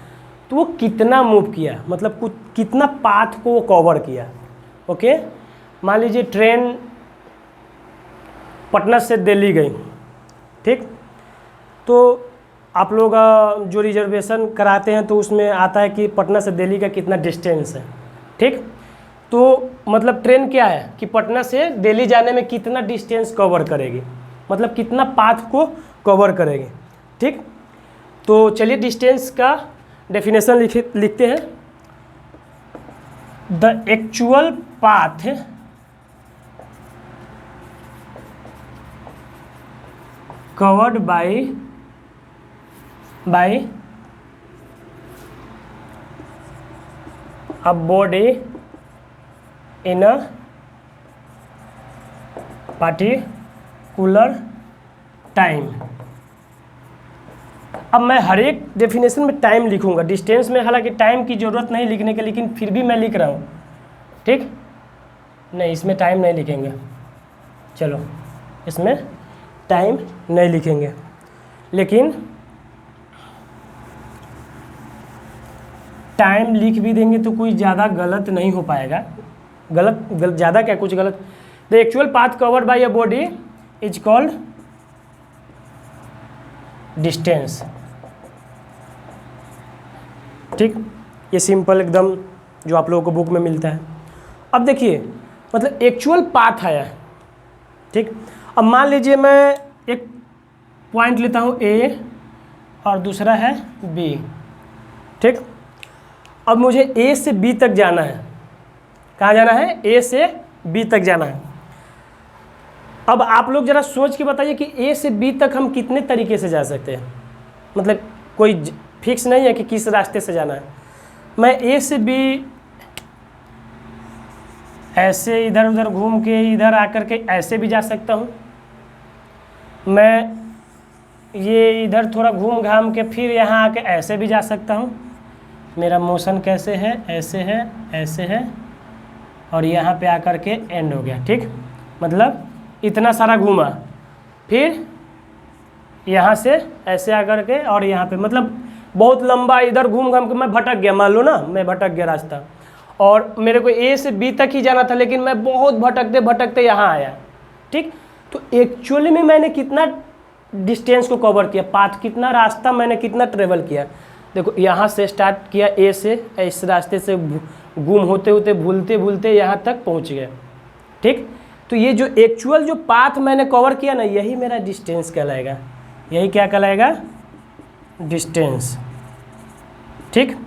तो वो कितना मूव किया, मतलब कितना पाथ को वो कवर किया। ओके, मान लीजिए ट्रेन पटना से दिल्ली गई, ठीक, तो आप लोग जो रिजर्वेशन कराते हैं तो उसमें आता है कि पटना से दिल्ली का कितना डिस्टेंस है, ठीक। तो मतलब ट्रेन क्या है कि पटना से दिल्ली जाने में कितना डिस्टेंस कवर करेगी, मतलब कितना पाथ को कवर करेगी, ठीक। तो चलिए डिस्टेंस का डेफिनेशन लिखते हैं। The actual path covered bye a body in a particular time। अब मैं हर एक डेफिनेशन में टाइम लिखूंगा। डिस्टेंस में हालांकि टाइम की ज़रूरत नहीं लिखने की, लेकिन फिर भी मैं लिख रहा हूँ, ठीक। नहीं, इसमें टाइम नहीं लिखेंगे, चलो इसमें टाइम नहीं लिखेंगे, लेकिन टाइम लिख भी देंगे तो कोई ज़्यादा गलत नहीं हो पाएगा। गलत ज़्यादा क्या, कुछ गलत। The actual path covered by a body is called distance, ठीक। ये सिंपल एकदम जो आप लोगों को बुक में मिलता है। अब देखिए, मतलब एक्चुअल पाथ आया, ठीक। अब मान लीजिए मैं एक पॉइंट लेता हूँ ए और दूसरा है बी, ठीक। अब मुझे ए से बी तक जाना है। कहाँ जाना है? ए से बी तक जाना है। अब आप लोग ज़रा सोच के बताइए कि ए से बी तक हम कितने तरीके से जा सकते हैं। मतलब कोई फिक्स नहीं है कि किस रास्ते से जाना है। मैं ए से बी ऐसे इधर उधर घूम के इधर आकर के ऐसे भी जा सकता हूँ। मैं ये इधर थोड़ा घूम घाम के फिर यहाँ आके ऐसे भी जा सकता हूँ। मेरा मोशन कैसे है, ऐसे है, ऐसे है, और यहाँ पे आकर के एंड हो गया। ठीक, मतलब इतना सारा घूमा, फिर यहाँ से ऐसे आकर के और यहाँ पे, मतलब बहुत लंबा इधर घूम घाम के मैं भटक गया। मान लो ना मैं भटक गया रास्ता, और मेरे को ए से बी तक ही जाना था, लेकिन मैं बहुत भटकते भटकते यहाँ आया। ठीक, तो एक्चुअली में मैंने कितना डिस्टेंस को कवर किया, पाथ कितना, रास्ता मैंने कितना ट्रेवल किया। देखो यहाँ से स्टार्ट किया ए से, इस रास्ते से गुम होते होते भूलते भूलते यहाँ तक पहुँच गया। ठीक, तो ये जो एक्चुअल जो पाथ मैंने कवर किया ना, यही मेरा डिस्टेंस कहलाएगा। यही क्या कहलाएगा? डिस्टेंस। ठीक,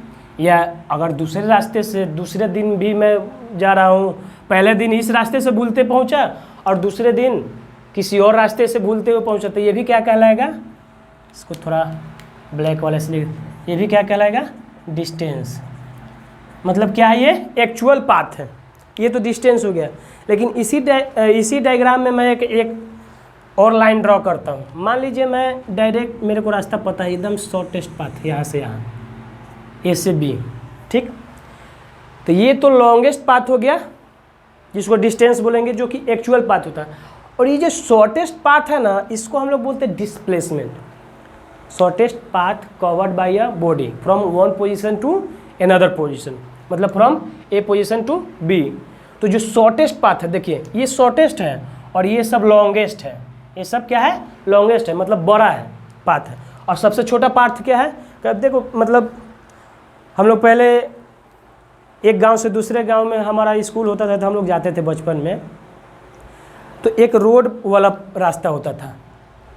या अगर दूसरे रास्ते से दूसरे दिन भी मैं जा रहा हूँ, पहले दिन इस रास्ते से भूलते पहुँचा और दूसरे दिन किसी और रास्ते से भूलते हुए पहुँचा, तो ये भी क्या कहलाएगा? इसको थोड़ा ब्लैक वाले से लिख, ये भी क्या कहलाएगा? डिस्टेंस। मतलब क्या है? ये एक्चुअल पाथ है, ये तो डिस्टेंस हो गया। लेकिन इसी डायग्राम में मैं एक और लाइन ड्रॉ करता हूँ। मान लीजिए मैं डायरेक्ट, मेरे को रास्ता पता है, एकदम शॉर्टेस्ट पाथ यहाँ से यहाँ, ए से बी। ठीक, तो ये तो लॉन्गेस्ट पाथ हो गया, जिसको डिस्टेंस बोलेंगे, जो कि एक्चुअल पाथ होता है। और ये जो शॉर्टेस्ट पाथ है ना, इसको हम लोग बोलते हैं displacement. Shortest path covered by a body from one position to another position, मतलब from A position to B. तो जो शॉर्टेस्ट पाथ है, देखिए ये शॉर्टेस्ट है और ये सब लॉन्गेस्ट है। ये सब क्या है? लॉन्गेस्ट है, मतलब बड़ा है पाथ है। और सबसे छोटा पाथ क्या है? देखो, मतलब हम लोग पहले एक गांव से दूसरे गांव में हमारा स्कूल होता था, तो हम लोग जाते थे बचपन में, तो एक रोड वाला रास्ता होता था,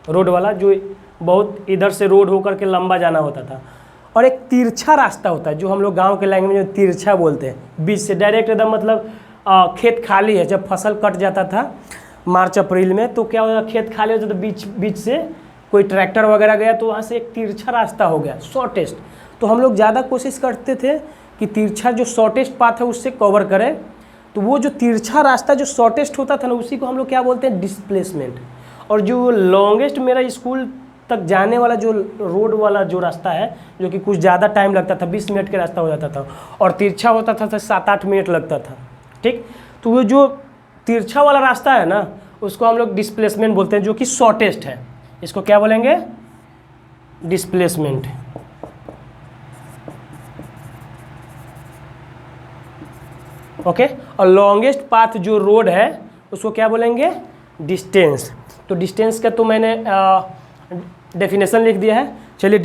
रोड वाला जो बहुत इधर से रोड होकर के लंबा जाना होता था, और एक तिरछा रास्ता होता है, जो हम लोग गांव के लैंग्वेज में तिरछा बोलते हैं। बीच से डायरेक्ट एकदम, मतलब खेत खाली है, जब फसल कट जाता था मार्च अप्रैल में, तो क्या होता, खेत खाली होता, तो बीच से कोई ट्रैक्टर वगैरह गया, तो वहाँ से एक तिरछा रास्ता हो गया, शॉर्टेस्ट। तो हम लोग ज़्यादा कोशिश करते थे कि तिरछा जो शॉर्टेस्ट पाथ है उससे कवर करें। तो वो जो तिरछा रास्ता जो शॉर्टेस्ट होता था ना, उसी को हम लोग क्या बोलते हैं? डिस्प्लेसमेंट। और जो लॉन्गेस्ट मेरा स्कूल तक जाने वाला जो रोड वाला जो रास्ता है, जो कि कुछ ज़्यादा टाइम लगता था, 20 मिनट का रास्ता हो जाता था, और तिरछा होता था तो 7-8 मिनट लगता था। ठीक, तो वो जो तिरछा वाला रास्ता है ना, उसको हम लोग डिस्प्लेसमेंट बोलते हैं, जो कि शॉर्टेस्ट है। इसको क्या बोलेंगे? डिस्प्लेसमेंट। ओके, और लॉन्गेस्ट पाथ जो रोड है उसको क्या बोलेंगे? डिस्टेंस। तो डिस्टेंस का तो मैंने डेफिनेशन लिख दिया है। चलिए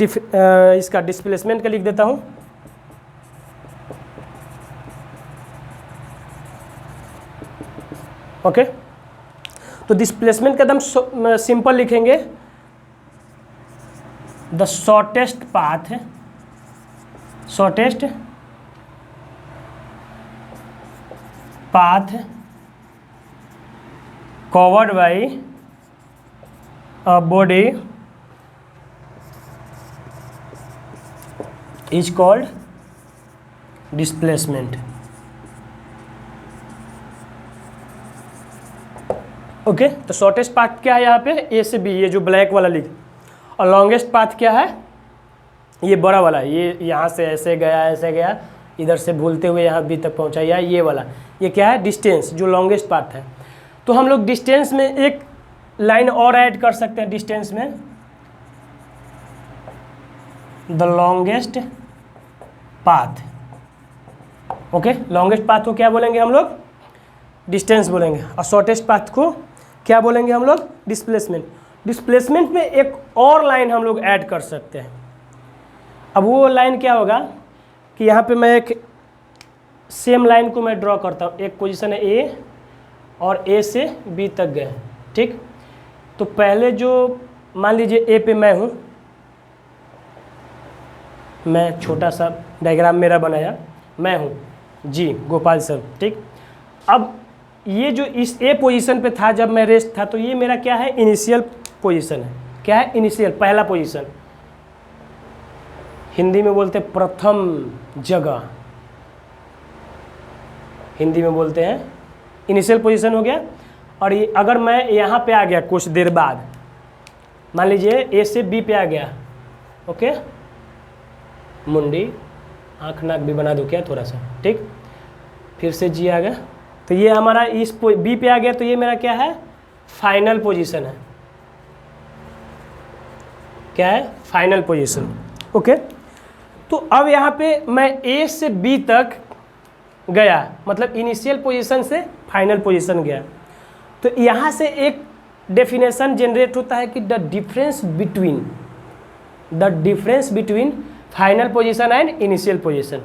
इसका डिस्प्लेसमेंट का लिख देता हूँ। ओके, तो डिस्प्लेसमेंट का एकदम सिंपल लिखेंगे, the shortest path, shortest path covered by a body is called displacement. Okay, तो शॉर्टेस्ट पाथ क्या है यहाँ पे? ए से बी, ये जो ब्लैक वाला लिख। और लॉन्गेस्ट पाथ क्या है? ये बड़ा वाला, ये यहाँ से ऐसे गया, इधर से भूलते हुए यहाँ बी तक पहुँचा, या ये वाला, ये क्या है? डिस्टेंस, जो लॉन्गेस्ट पाथ है। तो हम लोग डिस्टेंस में एक लाइन और ऐड कर सकते हैं। डिस्टेंस में the longest path. Okay, longest path को क्या बोलेंगे हम लोग? डिस्टेंस बोलेंगे। और शॉर्टेस्ट पाथ को क्या बोलेंगे हम लोग? डिस्प्लेसमेंट। डिस्प्लेसमेंट में एक और लाइन हम लोग ऐड कर सकते हैं। अब वो लाइन क्या होगा कि यहाँ पे मैं एक सेम लाइन को मैं ड्रॉ करता हूँ। एक पोजीशन है ए, और ए से बी तक गए। ठीक, तो पहले जो मान लीजिए ए पे मैं हूँ, मैं छोटा सा डायग्राम मेरा बनाया, मैं हूँ जी गोपाल सर। ठीक, अब ये जो इस ए पोजीशन पे था जब मैं रेस्ट था, तो ये मेरा क्या है? इनिशियल पोजीशन है। क्या है? इनिशियल, पहला पोजीशन। हिंदी में बोलते हैं प्रथम जगह, हिंदी में बोलते हैं इनिशियल पोजीशन हो गया। और ये अगर मैं यहाँ पे आ गया कुछ देर बाद, मान लीजिए ए से बी पे आ गया, ओके, मुंडी आँख नाक भी बना दो क्या थोड़ा सा, ठीक, फिर से जी आ गया, तो ये हमारा इस बी पे आ गया, तो ये मेरा क्या है, फाइनल पोजीशन है, क्या है, फाइनल पोजीशन, ओके। तो अब यहाँ पे मैं ए से बी तक गया, मतलब इनिशियल पोजीशन से फाइनल पोजीशन गया, तो यहाँ से एक डेफिनेशन जनरेट होता है कि the difference between final position and initial position,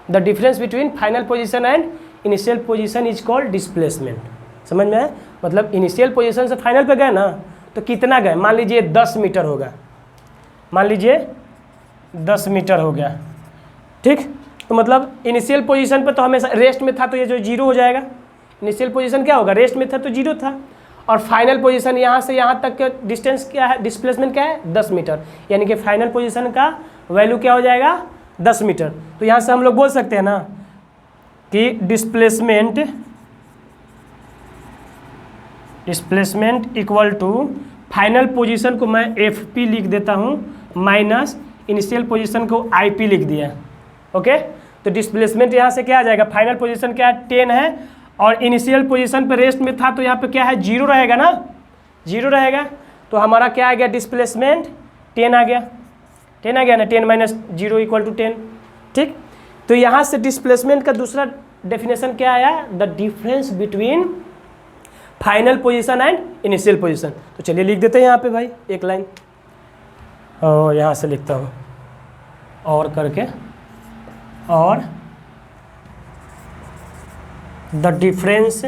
the difference between final position and initial position is called displacement. समझ में आया? मतलब इनिशियल पोजीशन से फाइनल पे गए ना, तो कितना गए, मान लीजिए 10 मीटर होगा, मान लीजिए 10 मीटर हो गया, ठीक। तो मतलब इनिशियल पोजीशन पे तो हमेशा रेस्ट में था, तो ये जो जीरो हो जाएगा, इनिशियल पोजीशन क्या होगा, रेस्ट में था तो जीरो था, और फाइनल पोजीशन यहाँ से यहाँ तक का डिस्टेंस क्या है, डिस्प्लेसमेंट क्या है, 10 मीटर, यानी कि फाइनल पोजीशन का वैल्यू क्या हो जाएगा, 10 मीटर। तो यहाँ से हम लोग बोल सकते हैं ना कि displacement equal to final position को मैं FP लिख देता हूँ माइनस इनिशियल पोजीशन को IP लिख दिया, ओके। तो डिस्प्लेसमेंट यहाँ से क्या आ जाएगा, फाइनल पोजीशन क्या है, 10 है, और इनिशियल पोजीशन पे रेस्ट में था, तो यहाँ पे क्या है, 0 रहेगा ना, 0 रहेगा, तो हमारा क्या आ गया, डिस्प्लेसमेंट 10 आ गया, 10 आ गया ना, 10 माइनस 0 इक्वल टू 10, ठीक। तो यहाँ से डिस्प्लेसमेंट का दूसरा डेफिनेशन क्या आया, the difference between final position and initial position. तो चलिए लिख देते हैं यहाँ पे भाई एक लाइन, और यहाँ से लिखता हूँ और करके, और the difference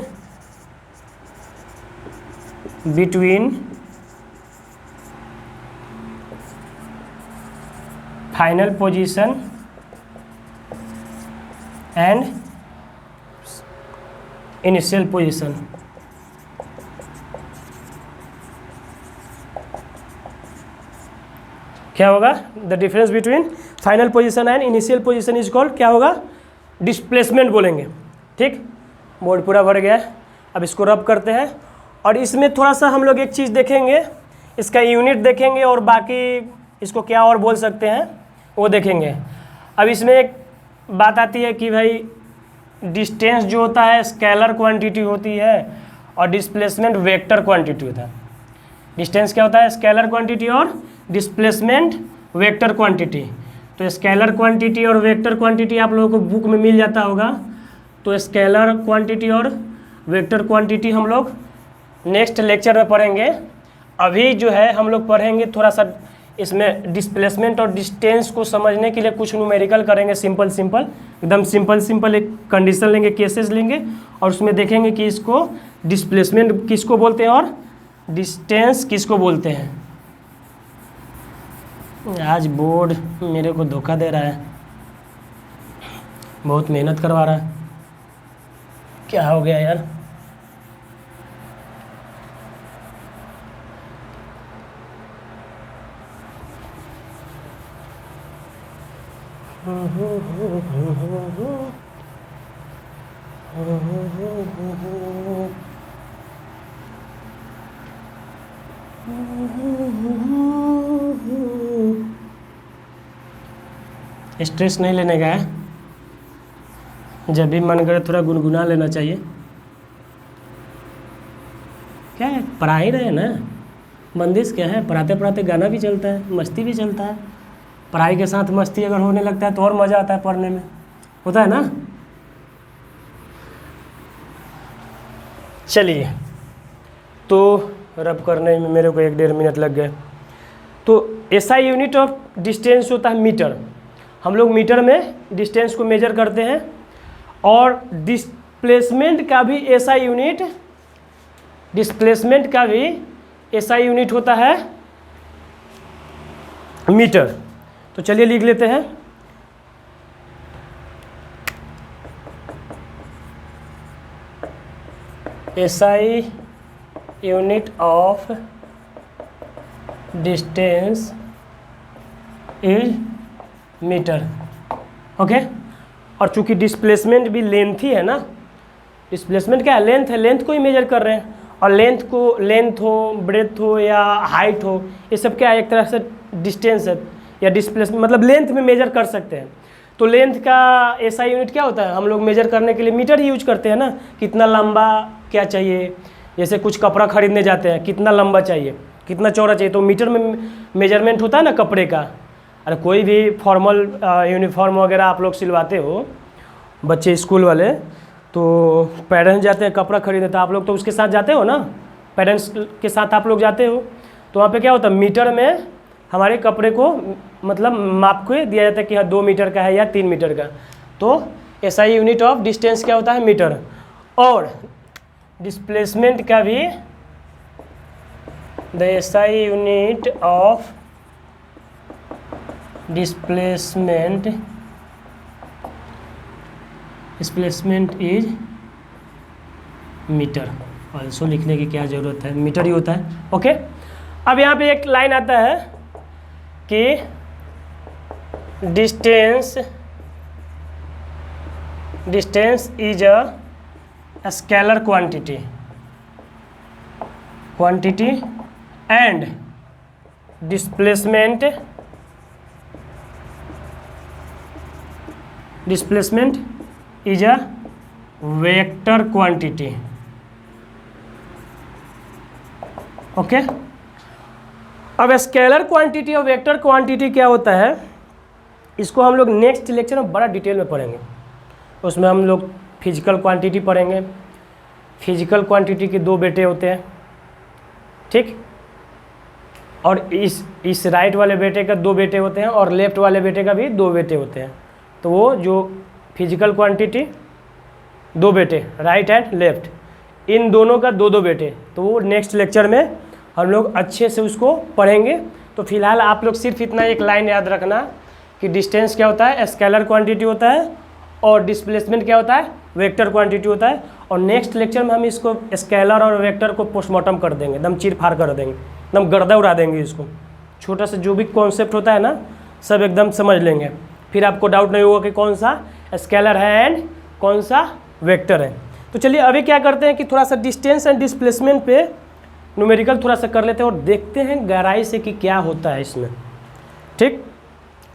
between final position and initial position, क्या होगा, the difference between final position and initial position is called, क्या होगा, डिस्प्लेसमेंट बोलेंगे, ठीक। बोर्ड पूरा भर गया है, अब इसको रब करते हैं, और इसमें थोड़ा सा हम लोग एक चीज़ देखेंगे, इसका यूनिट देखेंगे, और बाकी इसको क्या और बोल सकते हैं वो देखेंगे। अब इसमें एक बात आती है कि भाई डिस्टेंस जो होता है स्केलर क्वांटिटी होती है, और डिस्प्लेसमेंट वेक्टर क्वांटिटी होता है। डिस्टेंस क्या होता है, स्केलर क्वांटिटी, और डिस्प्लेसमेंट वेक्टर क्वांटिटी। तो स्केलर क्वांटिटी और वेक्टर क्वांटिटी आप लोगों को बुक में मिल जाता होगा, तो स्केलर क्वांटिटी और वेक्टर क्वांटिटी हम लोग नेक्स्ट लेक्चर में पढ़ेंगे। अभी जो है हम लोग पढ़ेंगे थोड़ा सा इसमें डिस्प्लेसमेंट और डिस्टेंस को समझने के लिए कुछ न्यूमेरिकल करेंगे, सिंपल एकदम सिंपल एक कंडीशन लेंगे, केसेस लेंगे, और उसमें देखेंगे कि इसको डिस्प्लेसमेंट किसको बोलते हैं और डिस्टेंस किसको बोलते हैं। आज बोर्ड मेरे को धोखा दे रहा है, बहुत मेहनत करवा रहा है, क्या हो गया यार। स्ट्रेस नहीं लेने का है, जब भी मन करे थोड़ा गुनगुना लेना चाहिए। क्या है, पढ़ा ही रहे ना, बंदिश क्या है, पढ़ाते पढ़ाते गाना भी चलता है, मस्ती भी चलता है। पढ़ाई के साथ मस्ती अगर होने लगता है तो और मज़ा आता है पढ़ने में, होता है ना। चलिए, तो रब करने में मेरे को 1-1.5 मिनट लग गए। तो ऐसा यूनिट ऑफ डिस्टेंस होता है मीटर, हम लोग मीटर में डिस्टेंस को मेजर करते हैं। और डिस्प्लेसमेंट का भी ऐसा यूनिट, डिस्प्लेसमेंट का भी ऐसा यूनिट होता है मीटर। तो चलिए लिख लेते हैं, SI unit of distance is metre. Okay, और चूंकि डिस्प्लेसमेंट भी लेंथ ही है ना, डिस्प्लेसमेंट क्या है, लेंथ है, लेंथ को ही मेजर कर रहे हैं। और लेंथ को, लेंथ हो, ब्रेथ हो या हाइट हो, ये सब क्या है, एक तरह से डिस्टेंस है या डिस्प्लेसमेंट, मतलब लेंथ में मेजर कर सकते हैं। तो लेंथ का एसआई यूनिट क्या होता है, हम लोग मेजर करने के लिए मीटर ही यूज करते हैं ना, कितना लंबा क्या चाहिए। जैसे कुछ कपड़ा खरीदने जाते हैं, कितना लंबा चाहिए, कितना चौड़ा चाहिए, तो मीटर में मेजरमेंट होता है ना कपड़े का। अरे कोई भी फॉर्मल यूनिफॉर्म वगैरह आप लोग सिलवाते हो, बच्चे स्कूल वाले, तो पेरेंट्स जाते हैं कपड़ा खरीदने, तो आप लोग तो उसके साथ जाते हो ना, पेरेंट्स के साथ आप लोग जाते हो, तो वहाँ पे क्या होता है, मीटर में हमारे कपड़े को मतलब माप के दिया जाता है कि हाँ 2 मीटर का है या 3 मीटर का। तो एसआई यूनिट ऑफ डिस्टेंस क्या होता है, मीटर। और डिस्प्लेसमेंट का भी the SI unit of displacement is metre. Also लिखने की क्या ज़रूरत है, मीटर ही होता है। ओके, अब यहाँ पे एक लाइन आता है कि distance is a scalar quantity and displacement is a vector quantity. Okay, अब स्केलर क्वांटिटी और वेक्टर क्वांटिटी क्या होता है, इसको हम लोग नेक्स्ट लेक्चर में बड़ा डिटेल में पढ़ेंगे। उसमें हम लोग फिजिकल क्वांटिटी पढ़ेंगे। फिजिकल क्वांटिटी के 2 बेटे होते हैं, ठीक, और इस राइट वाले बेटे का 2 बेटे होते हैं और लेफ्ट वाले बेटे का भी 2 बेटे होते हैं। तो वो जो फिजिकल क्वांटिटी 2 बेटे, राइट एंड लेफ्ट, इन दोनों का 2-2 बेटे, तो वो नेक्स्ट लेक्चर में हम लोग अच्छे से उसको पढ़ेंगे। तो फिलहाल आप लोग सिर्फ इतना एक लाइन याद रखना कि डिस्टेंस क्या होता है, स्केलर क्वांटिटी होता है, और डिस्प्लेसमेंट क्या होता है, वेक्टर क्वांटिटी होता है। और नेक्स्ट लेक्चर में हम इसको स्केलर और वेक्टर को पोस्टमार्टम कर देंगे, एकदम चीर फाड़ कर देंगे, एकदम गर्दा उड़ा देंगे इसको। छोटा सा जो भी कॉन्सेप्ट होता है ना, सब एकदम समझ लेंगे, फिर आपको डाउट नहीं होगा कि कौन सा स्केलर है एंड कौन सा वेक्टर है। तो चलिए अभी क्या करते हैं कि थोड़ा सा डिस्टेंस एंड डिस्प्लेसमेंट पे न्यूमेरिकल थोड़ा सा कर लेते हैं और देखते हैं गहराई से कि क्या होता है इसमें, ठीक।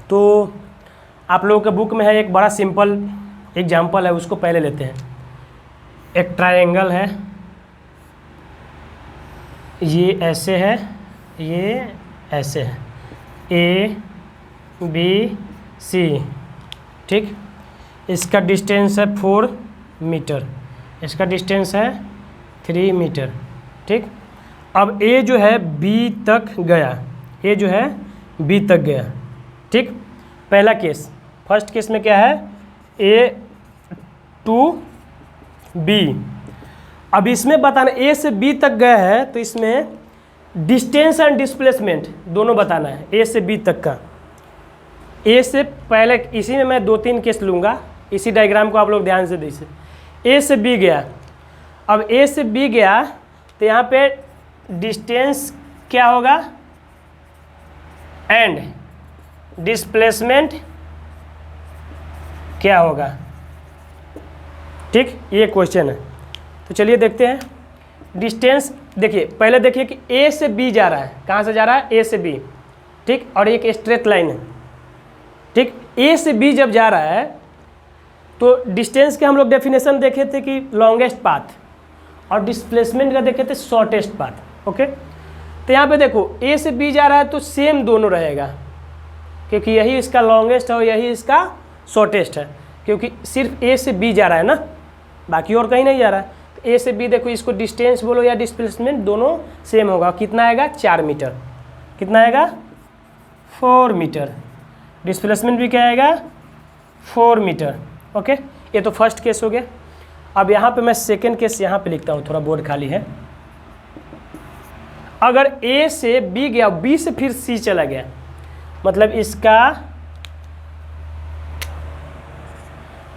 तो आप लोगों के बुक में है एक बड़ा सिंपल एग्जाम्पल है, उसको पहले लेते हैं। एक ट्रायंगल है, ये ऐसे है, ये ऐसे है, ए बी सी, ठीक। इसका डिस्टेंस है 4 मीटर, इसका डिस्टेंस है 3 मीटर, ठीक। अब ए जो है बी तक गया, ए जो है बी तक गया, ठीक। पहला केस, फर्स्ट केस में क्या है, ए टू बी। अब इसमें बताना, ए से बी तक गया है तो इसमें डिस्टेंस एंड डिस्प्लेसमेंट दोनों बताना है, ए से बी तक का। ए से पहले, इसी में मैं 2-3 केस लूँगा, इसी डायग्राम को आप लोग ध्यान से देखिए। ए से बी गया, अब ए से बी गया तो यहाँ पे डिस्टेंस क्या होगा एंड डिस्प्लेसमेंट क्या होगा, ठीक। ये क्वेश्चन है। तो चलिए देखते हैं डिस्टेंस। देखिए पहले देखिए कि ए से बी जा रहा है, कहाँ से जा रहा है, ए से बी, ठीक, और एक स्ट्रेट लाइन है, ठीक। ए से बी जब जा रहा है तो डिस्टेंस के हम लोग डेफिनेशन देखे थे कि लॉन्गेस्ट पाथ, और डिस्प्लेसमेंट का देखे थे शॉर्टेस्ट पाथ। ओके, तो यहाँ पे देखो ए से बी जा रहा है तो सेम दोनों रहेगा, क्योंकि यही इसका लॉन्गेस्ट है और यही इसका शॉर्टेस्ट है, क्योंकि सिर्फ ए से बी जा रहा है ना, बाकी और कहीं नहीं जा रहा है। तो ए से बी देखो, इसको डिस्टेंस बोलो या डिस्प्लेसमेंट, दोनों सेम होगा। कितना आएगा, 4 मीटर। कितना आएगा, 4 मीटर। डिस्प्लेसमेंट भी क्या आएगा, 4 मीटर। ओके, ये तो फर्स्ट केस हो गया। अब यहाँ पे मैं सेकेंड केस यहाँ पे लिखता हूँ, थोड़ा बोर्ड खाली है। अगर ए से बी गया, बी से फिर सी चला गया, मतलब इसका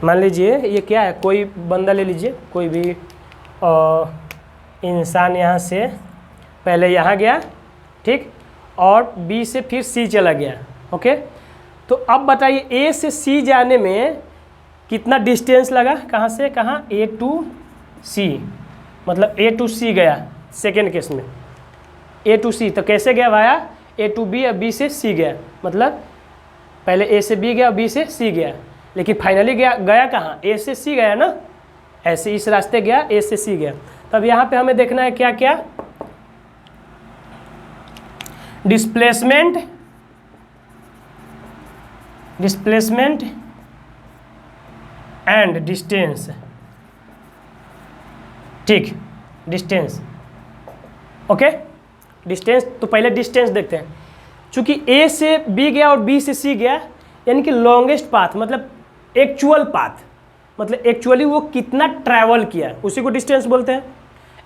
मान लीजिए ये क्या है, कोई बंदा ले लीजिए, कोई भी इंसान यहाँ से पहले यहाँ गया, ठीक, और बी से फिर सी चला गया। ओके, तो अब बताइए ए से सी जाने में कितना डिस्टेंस लगा, कहाँ से कहाँ, ए टू सी, मतलब ए टू सी गया सेकेंड केस में, ए टू सी। तो कैसे गया वाया ए टू बी, और बी से सी गया, मतलब पहले ए से बी गया और बी से सी गया, लेकिन फाइनली गया कहाँ, ए से सी गया ना, ऐसे इस रास्ते गया, ए से सी गया। तब यहाँ पे हमें देखना है क्या क्या, डिस्प्लेसमेंट एंड डिस्टेंस। ठीक, डिस्टेंस, ओके, डिस्टेंस। तो पहले डिस्टेंस देखते हैं। चूंकि ए से बी गया और बी से सी गया, यानी कि लॉन्गेस्ट पाथ, मतलब एक्चुअल पाथ, मतलब एक्चुअली वो कितना ट्रैवल किया, उसी को डिस्टेंस बोलते हैं।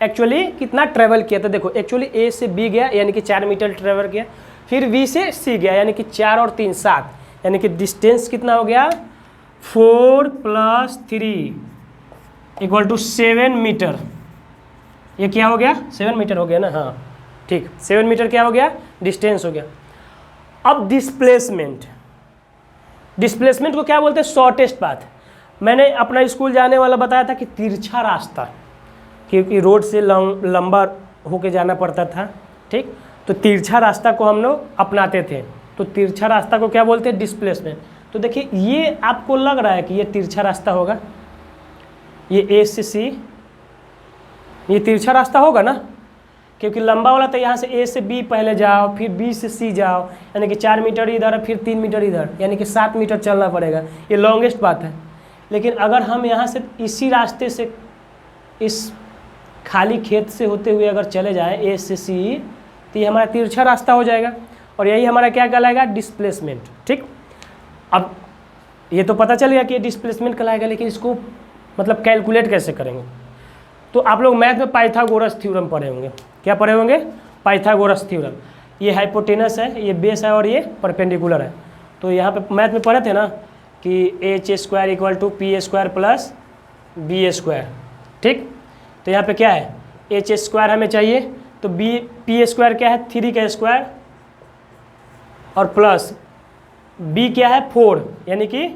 एक्चुअली कितना ट्रैवल किया, तो देखो एक्चुअली ए से बी गया यानी कि 4 मीटर ट्रैवल किया, फिर बी से सी गया यानी कि 4 और 3 7, यानी कि डिस्टेंस कितना हो गया, 4 + 3 = 7 मीटर। ये क्या हो गया, 7 मीटर हो गया ना, हाँ ठीक, 7 मीटर क्या हो गया, डिस्टेंस हो गया। अब डिस्प्लेसमेंट को क्या बोलते हैं, शॉर्टेस्ट पाथ। मैंने अपना स्कूल जाने वाला बताया था कि तिरछा रास्ता, क्योंकि रोड से लंबा होके जाना पड़ता था, ठीक, तो तिरछा रास्ता को हम लोग अपनाते थे। तो तिरछा रास्ता को क्या बोलते हैं, डिस्प्लेसमेंट। तो देखिए ये आपको लग रहा है कि ये तिरछा रास्ता होगा, ये ए से सी, ये तिरछा रास्ता होगा ना, क्योंकि लंबा वाला तो यहाँ से ए से बी पहले जाओ, फिर बी से सी जाओ, यानी कि 4 मीटर इधर, फिर 3 मीटर इधर, यानी कि 7 मीटर चलना पड़ेगा, ये लॉन्गेस्ट बात है। लेकिन अगर हम यहाँ से इसी रास्ते से, इस खाली खेत से होते हुए अगर चले जाएं ए से सी, तो ये हमारा तिरछा रास्ता हो जाएगा, और यही हमारा क्या कहलाएगा, डिस्प्लेसमेंट। ठीक, अब ये तो पता चल गया कि ये डिस्प्लेसमेंट कहलाएगा, लेकिन इसको मतलब कैलकुलेट कैसे करेंगे। तो आप लोग मैथ में पाइथागोरस थ्योरम पढ़े होंगे, क्या पढ़े होंगे, पाइथागोरस थ्योरम। ये हाइपोटेनस है, ये बेस है, और ये परपेंडिकुलर है। तो यहाँ पे मैथ में पढ़े थे ना कि h² = p² + b²। ठीक, तो यहाँ पे क्या है, h² हमें चाहिए, तो p² क्या है, 3 का स्क्वायर, और प्लस b क्या है, 4, यानी कि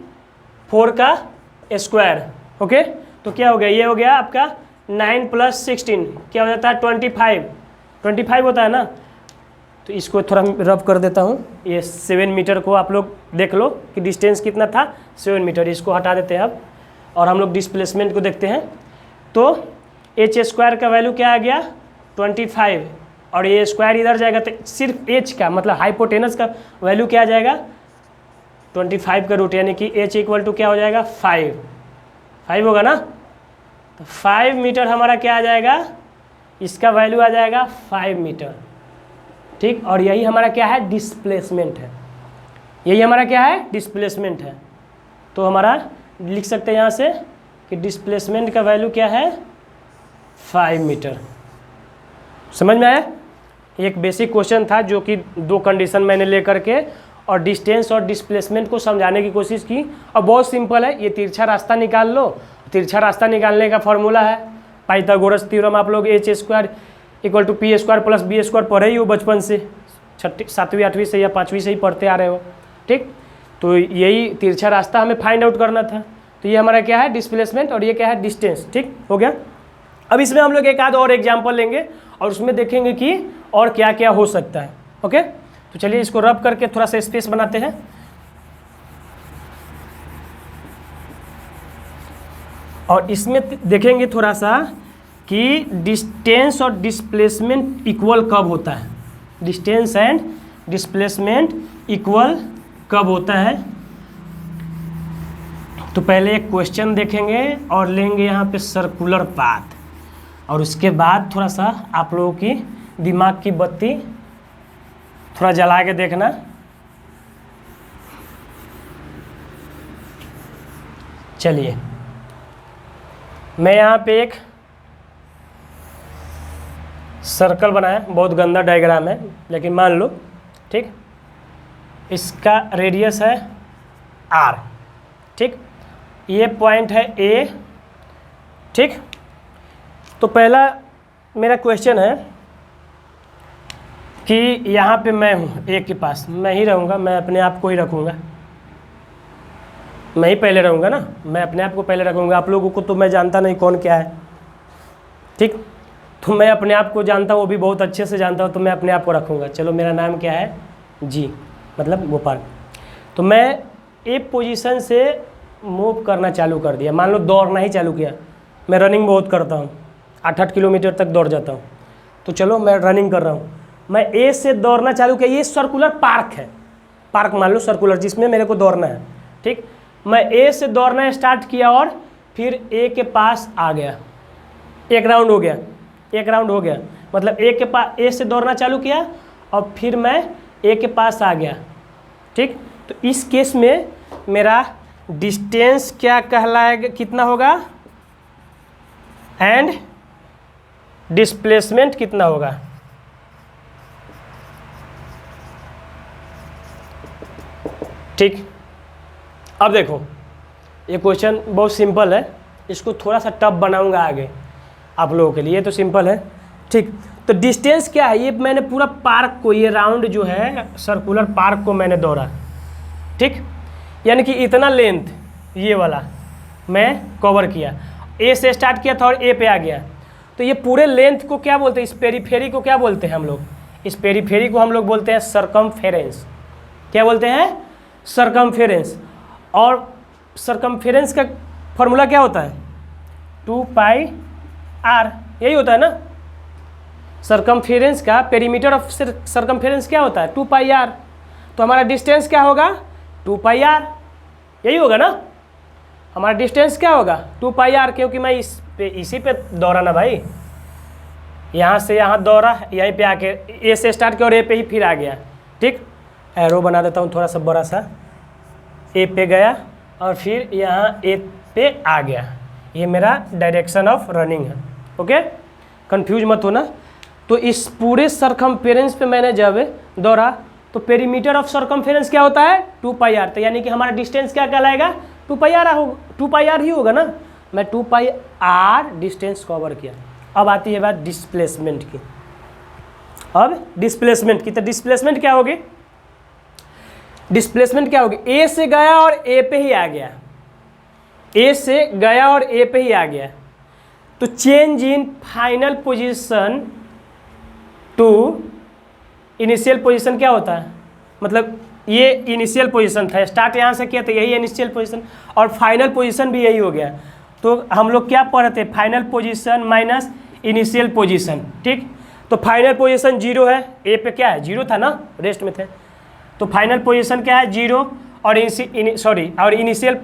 4 का स्क्वायर। ओके, तो क्या हो गया, ये हो गया आपका 9 + 16 क्या हो जाता है, 25 होता है ना। तो इसको थोड़ा रब कर देता हूँ, ये 7 मीटर को आप लोग देख लो कि डिस्टेंस कितना था, 7 मीटर। इसको हटा देते हैं अब, और हम लोग डिस्प्लेसमेंट को देखते हैं। तो h² का वैल्यू क्या आ गया, 25, और ये स्क्वायर इधर जाएगा, तो सिर्फ h का मतलब हाइपोटेनस का वैल्यू क्या आ जाएगा, 25 का रूट, यानी कि h = क्या हो जाएगा, 5 होगा ना। तो 5 मीटर हमारा क्या आ जाएगा, इसका वैल्यू आ जाएगा 5 मीटर। ठीक, और यही हमारा क्या है, डिस्प्लेसमेंट है, यही हमारा क्या है, डिस्प्लेसमेंट है। तो हमारा लिख सकते हैं यहाँ से कि डिस्प्लेसमेंट का वैल्यू क्या है, 5 मीटर। समझ में आया, एक बेसिक क्वेश्चन था जो कि 2 कंडीशन मैंने लेकर के और डिस्टेंस और डिस्प्लेसमेंट को समझाने की कोशिश की। और बहुत सिंपल है, ये तिरछा रास्ता निकाल लो। तिरछा रास्ता निकालने का फॉर्मूला है पाइथागोरस थ्योरम। आप लोग h² = p² + b² पढ़े ही हो बचपन से, 6वीं 7वीं 8वीं से या 5वीं से ही पढ़ते आ रहे हो। ठीक, तो यही तिरछा रास्ता हमें फाइंड आउट करना था। तो ये हमारा क्या है, डिस्प्लेसमेंट, और ये क्या है, डिस्टेंस। ठीक हो गया। अब इसमें हम लोग एक आध और एग्जाम्पल लेंगे और उसमें देखेंगे कि और क्या क्या हो सकता है। ओके, तो चलिए इसको रब करके थोड़ा सा स्पेस बनाते हैं। और इसमें देखेंगे थोड़ा सा कि डिस्टेंस और डिस्प्लेसमेंट इक्वल कब होता है, डिस्टेंस एंड डिस्प्लेसमेंट इक्वल कब होता है। तो पहले एक क्वेश्चन देखेंगे और लेंगे यहाँ पे सर्कुलर पाथ, और उसके बाद थोड़ा सा आप लोगों की दिमाग की बत्ती थोड़ा जला के देखना। चलिए, मैं यहाँ पे एक सर्कल बनाया, बहुत गंदा डायग्राम है लेकिन मान लो। ठीक, इसका रेडियस है r। ठीक, ये पॉइंट है A। ठीक, तो पहला मेरा क्वेश्चन है कि यहाँ पे मैं हूँ A के पास, मैं ही रहूँगा, मैं अपने आप को ही रखूँगा। मैं ही पहले रहूँगा ना, मैं अपने आप को पहले रखूँगा। आप लोगों को तो मैं जानता नहीं कौन क्या है, ठीक। तो मैं अपने आप को जानता हूँ, वो भी बहुत अच्छे से जानता हूँ, तो मैं अपने आप को रखूँगा। चलो मेरा नाम क्या है, जी मतलब गोपाल। तो मैं एक पोजीशन से मूव करना चालू कर दिया। मान लो दौड़ना ही चालू किया, मैं रनिंग बहुत करता हूँ, 8-8 किलोमीटर तक दौड़ जाता हूँ। तो चलो मैं रनिंग कर रहा हूँ, मैं ए से दौड़ना चालू किया। ये सर्कुलर पार्क है, पार्क मान लो सर्कुलर, जिसमें मेरे को दौड़ना है, ठीक। मैं ए से दौड़ना स्टार्ट किया और फिर ए के पास आ गया, एक राउंड हो गया, एक राउंड हो गया, मतलब ए के पास, ए से दौड़ना चालू किया और फिर मैं ए के पास आ गया, ठीक। तो इस केस में मेरा डिस्टेंस क्या कहलाएगा, कितना होगा, एंड डिस्प्लेसमेंट कितना होगा। ठीक, अब देखो ये क्वेश्चन बहुत सिंपल है, इसको थोड़ा सा टफ बनाऊंगा आगे आप लोगों के लिए। ये तो सिंपल है, ठीक। तो डिस्टेंस क्या है, ये मैंने पूरा पार्क को, ये राउंड जो है सर्कुलर पार्क को मैंने दौड़ा, ठीक। यानी कि इतना लेंथ ये वाला मैं कवर किया, ए से स्टार्ट किया था और ए पे आ गया। तो ये पूरे लेंथ को क्या बोलते हैं, इस पेरीफेरी को क्या बोलते हैं हम लोग, इस पेरीफेरी को हम लोग बोलते हैं सरकमफेरेंस। क्या बोलते हैं, सरकमफेरेंस। और सरकमफेरेंस का फॉर्मूला क्या होता है, 2πr, यही होता है ना। सरकमफेरेंस का पेरीमीटर ऑफ सरकमफेरेंस क्या होता है, 2πr। तो हमारा डिस्टेंस क्या होगा, 2πr, यही होगा ना। हमारा डिस्टेंस क्या होगा, 2πr, क्योंकि मैं इसी पे दौड़ा ना भाई, यहाँ से यहाँ दौड़ा, यहीं पे आके ए से स्टार्ट किया और ए पे ही फिर आ गया, ठीक। एरो बना देता हूँ थोड़ा सा बड़ा सा, ए पे गया और फिर यहाँ ए पे आ गया। ये मेरा डायरेक्शन ऑफ रनिंग है, ओके, कंफ्यूज मत होना। तो इस पूरे सरकमफेरेंस पे मैंने जब दौड़ा तो पेरीमीटर ऑफ सरकमफेरेंस क्या होता है, 2πr। तो यानी कि हमारा डिस्टेंस क्या कहलाएगा, 2πr ही होगा ना। मैं 2πr डिस्टेंस कवर किया। अब आती है बात डिस्प्लेसमेंट की। अब डिस्प्लेसमेंट की, तो डिस्प्लेसमेंट क्या होगी, डिस्प्लेसमेंट क्या होगी, ए से गया और ए पे ही आ गया, ए से गया और ए पे ही आ गया। तो change in final position to initial position क्या होता है, मतलब ये इनिशियल पोजीशन था, स्टार्ट यहाँ से किया तो यही इनिशियल पोजीशन, और फाइनल पोजीशन भी यही हो गया। तो हम लोग क्या पढ़ रहे थे, final position minus initial position, ठीक। तो फाइनल पोजीशन 0 है, ए पे क्या है, 0 था ना, रेस्ट में थे। तो फाइनल पोजीशन क्या है, 0, और इनिशियल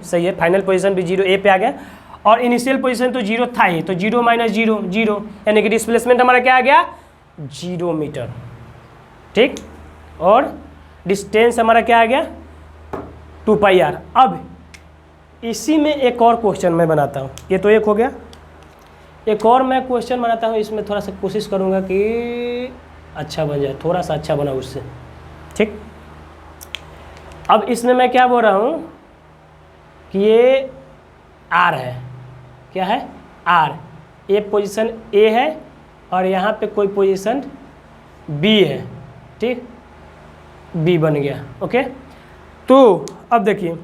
सही है, फाइनल पोजीशन भी 0, ए पे आ गया, और इनिशियल पोजीशन तो 0 था ही, तो 0 माइनस 0 0, यानी कि डिस्प्लेसमेंट हमारा क्या आ गया, 0 मीटर, ठीक। और डिस्टेंस हमारा क्या आ गया, 2πr। अब इसी में एक और क्वेश्चन मैं बनाता हूँ, ये तो एक हो गया, एक और मैं क्वेश्चन बनाता हूँ। इसमें थोड़ा सा कोशिश करूँगा कि अच्छा बन जाए, थोड़ा सा अच्छा बना उससे, ठीक। अब इसमें मैं क्या बोल रहा हूँ कि ये R है, क्या है, R, एक पोजीशन A है और यहाँ पे कोई पोजीशन B है, ठीक, B बन गया, ओके। तो अब देखिए,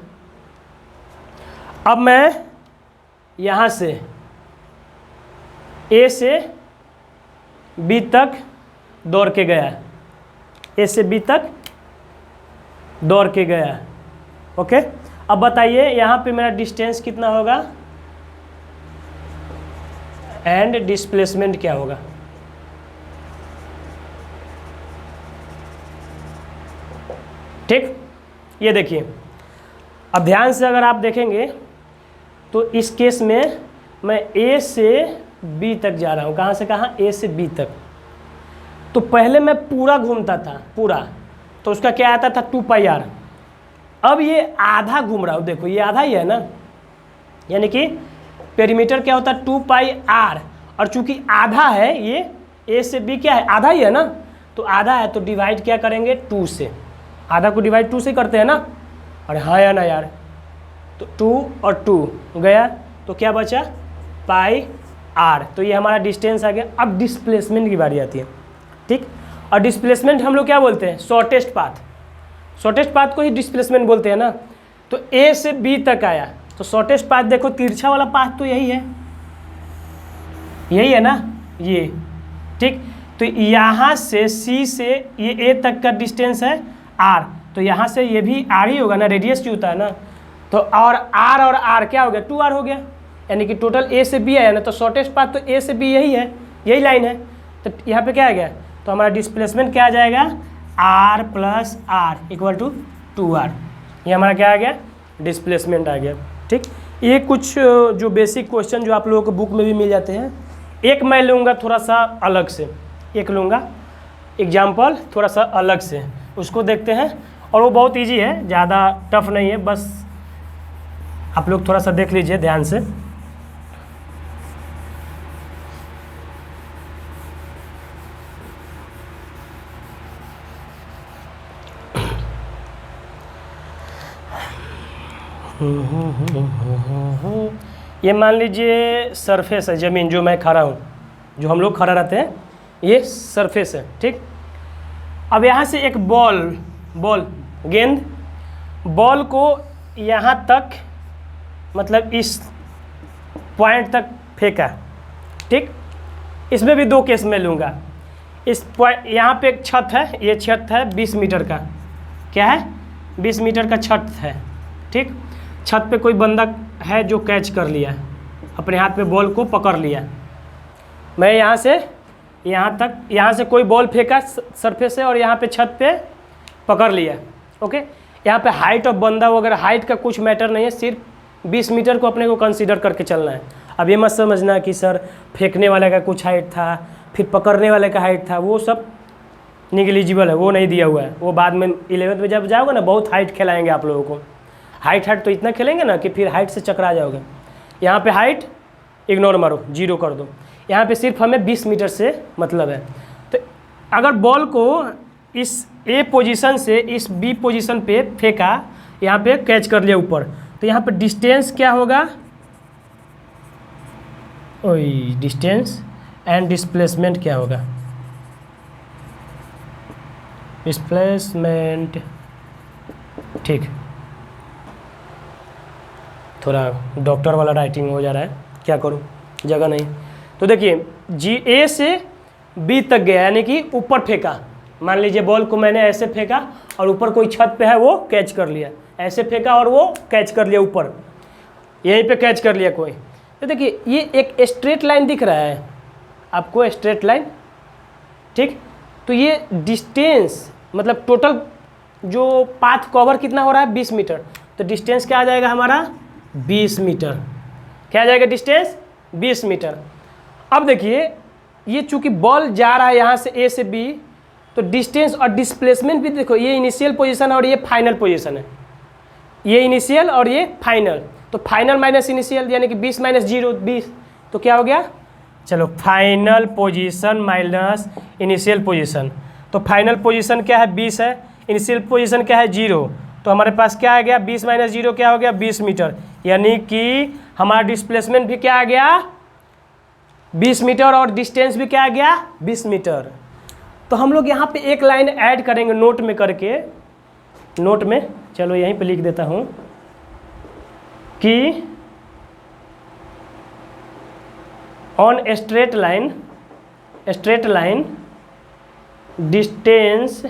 अब मैं यहाँ से A से B तक दौड़ के गया, A से B तक दौड़ के गया, ओके। अब बताइए यहाँ पे मेरा डिस्टेंस कितना होगा एंड डिस्प्लेसमेंट क्या होगा। ठीक, ये देखिए, अब ध्यान से अगर आप देखेंगे तो इस केस में मैं ए से बी तक जा रहा हूँ। कहाँ से कहाँ, ए से बी तक। तो पहले मैं पूरा घूमता था, पूरा, तो उसका क्या आता था 2πr। अब ये आधा घूम रहा हूँ, देखो ये आधा ही है ना, यानी कि पेरीमीटर क्या होता है 2πr, और चूंकि आधा है, ये ए से बी क्या है, आधा ही है ना, तो आधा है तो डिवाइड क्या करेंगे 2 से, आधा को डिवाइड 2 से करते हैं ना। अरे हाँ या ना यार, तो 2 और 2 गया तो क्या बचा πr, तो ये हमारा डिस्टेंस आ गया। अब डिस्प्लेसमेंट की बारी आती है, ठीक। और डिस्प्लेसमेंट हम लोग क्या बोलते हैं, शॉर्टेस्ट पाथ, शॉर्टेस्ट पाथ को ही डिस्प्लेसमेंट बोलते हैं ना। तो ए से बी तक आया, तो शॉर्टेस्ट पाथ देखो, तिरछा वाला पाथ तो यही है, यही है ना ये, ठीक। तो यहाँ से सी से ये ए तक का डिस्टेंस है आर, तो यहाँ से ये भी आर ही होगा ना, रेडियस जो होता है ना। तो और आर क्या हो गया, 2r हो गया, यानी कि टोटल ए से बी आया ना। तो शॉर्टेस्ट पाथ तो ए से बी यही है, यही लाइन है। तो यहाँ पे क्या आ गया, तो हमारा डिस्प्लेसमेंट क्या आ जाएगा, r plus R equal to 2r। ये हमारा क्या आ गया, डिस्प्लेसमेंट आ गया, ठीक। ये कुछ जो बेसिक क्वेश्चन जो आप लोगों को बुक में भी मिल जाते हैं। एक मैं लूँगा थोड़ा सा अलग से, एक लूँगा एग्जाम्पल थोड़ा सा अलग से, उसको देखते हैं। और वो बहुत इजी है, ज़्यादा टफ नहीं है, बस आप लोग थोड़ा सा देख लीजिए ध्यान से। ये मान लीजिए सरफेस है, ज़मीन जो मैं खड़ा हूँ, जो हम लोग खड़ा रहते हैं, ये सरफेस है, ठीक। अब यहाँ से एक गेंद बॉल को यहाँ तक, मतलब इस पॉइंट तक फेंका, ठीक। इसमें भी दो केस में लूँगा। इस पॉइंट, यहाँ पे एक छत है, ये छत है 20 मीटर का, क्या है 20 मीटर का छत है, ठीक। छत पे कोई बंदा है जो कैच कर लिया, अपने हाथ पे बॉल को पकड़ लिया। मैं यहाँ से यहाँ तक, यहाँ से कोई बॉल फेंका सरफेस से और यहाँ पे छत पे पकड़ लिया, ओके। यहाँ पे हाइट ऑफ बंदा वगैरह, हाइट का कुछ मैटर नहीं है, सिर्फ 20 मीटर को अपने को कंसीडर करके चलना है। अब ये मत समझना कि सर फेंकने वाले का कुछ हाइट था, फिर पकड़ने वाले का हाइट था, वो सब निगलिजिबल है, वो नहीं दिया हुआ है। वो बाद में 11th में जब जाओगे ना, बहुत हाइट खिलाएंगे आप लोगों को। हाइट तो इतना खेलेंगे ना कि फिर हाइट से चकरा जाओगे। यहाँ पे हाइट इग्नोर मारो, 0 कर दो। यहाँ पे सिर्फ हमें 20 मीटर से मतलब है। तो अगर बॉल को इस ए पोजीशन से इस बी पोजीशन पे फेंका, यहाँ पे कैच कर लिया ऊपर, तो यहाँ पे डिस्टेंस क्या होगा, ओई डिस्टेंस एंड डिस्प्लेसमेंट क्या होगा, डिस्प्लेसमेंट, ठीक। थोड़ा डॉक्टर वाला राइटिंग हो जा रहा है, क्या करूं, जगह नहीं। तो देखिए जी ए से बी तक गया, यानी कि ऊपर फेंका। मान लीजिए बॉल को मैंने ऐसे फेंका और ऊपर कोई छत पे है वो कैच कर लिया, ऐसे फेंका और वो कैच कर लिया ऊपर, यहीं पे कैच कर लिया कोई। तो देखिए ये एक स्ट्रेट लाइन दिख रहा है आपको, स्ट्रेट लाइन, ठीक। तो ये डिस्टेंस मतलब टोटल जो पाथ कवर कितना हो रहा है, 20 मीटर। तो डिस्टेंस क्या आ जाएगा हमारा, 20 मीटर। क्या आ जाएगा डिस्टेंस, 20 मीटर। अब देखिए ये चूंकि बॉल जा रहा है यहाँ से ए से बी, तो डिस्टेंस और डिस्प्लेसमेंट भी देखो, ये इनिशियल पोजीशन है और ये फाइनल पोजीशन है, ये इनिशियल और ये फाइनल। तो फाइनल माइनस इनिशियल यानी कि 20 माइनस 0 20, तो क्या हो गया, चलो final position minus initial position. तो फाइनल पोजीशन क्या है, 20 है, इनिशियल पोजीशन क्या है, 0। तो हमारे पास क्या आ गया, 20 माइनस 0 क्या हो गया, 20 मीटर। यानी कि हमारा डिस्प्लेसमेंट भी क्या आ गया, 20 मीटर, और डिस्टेंस भी क्या आ गया, 20 मीटर। तो हम लोग यहाँ पे एक लाइन ऐड करेंगे नोट में करके, नोट में, चलो यहीं पे लिख देता हूँ कि on straight line distance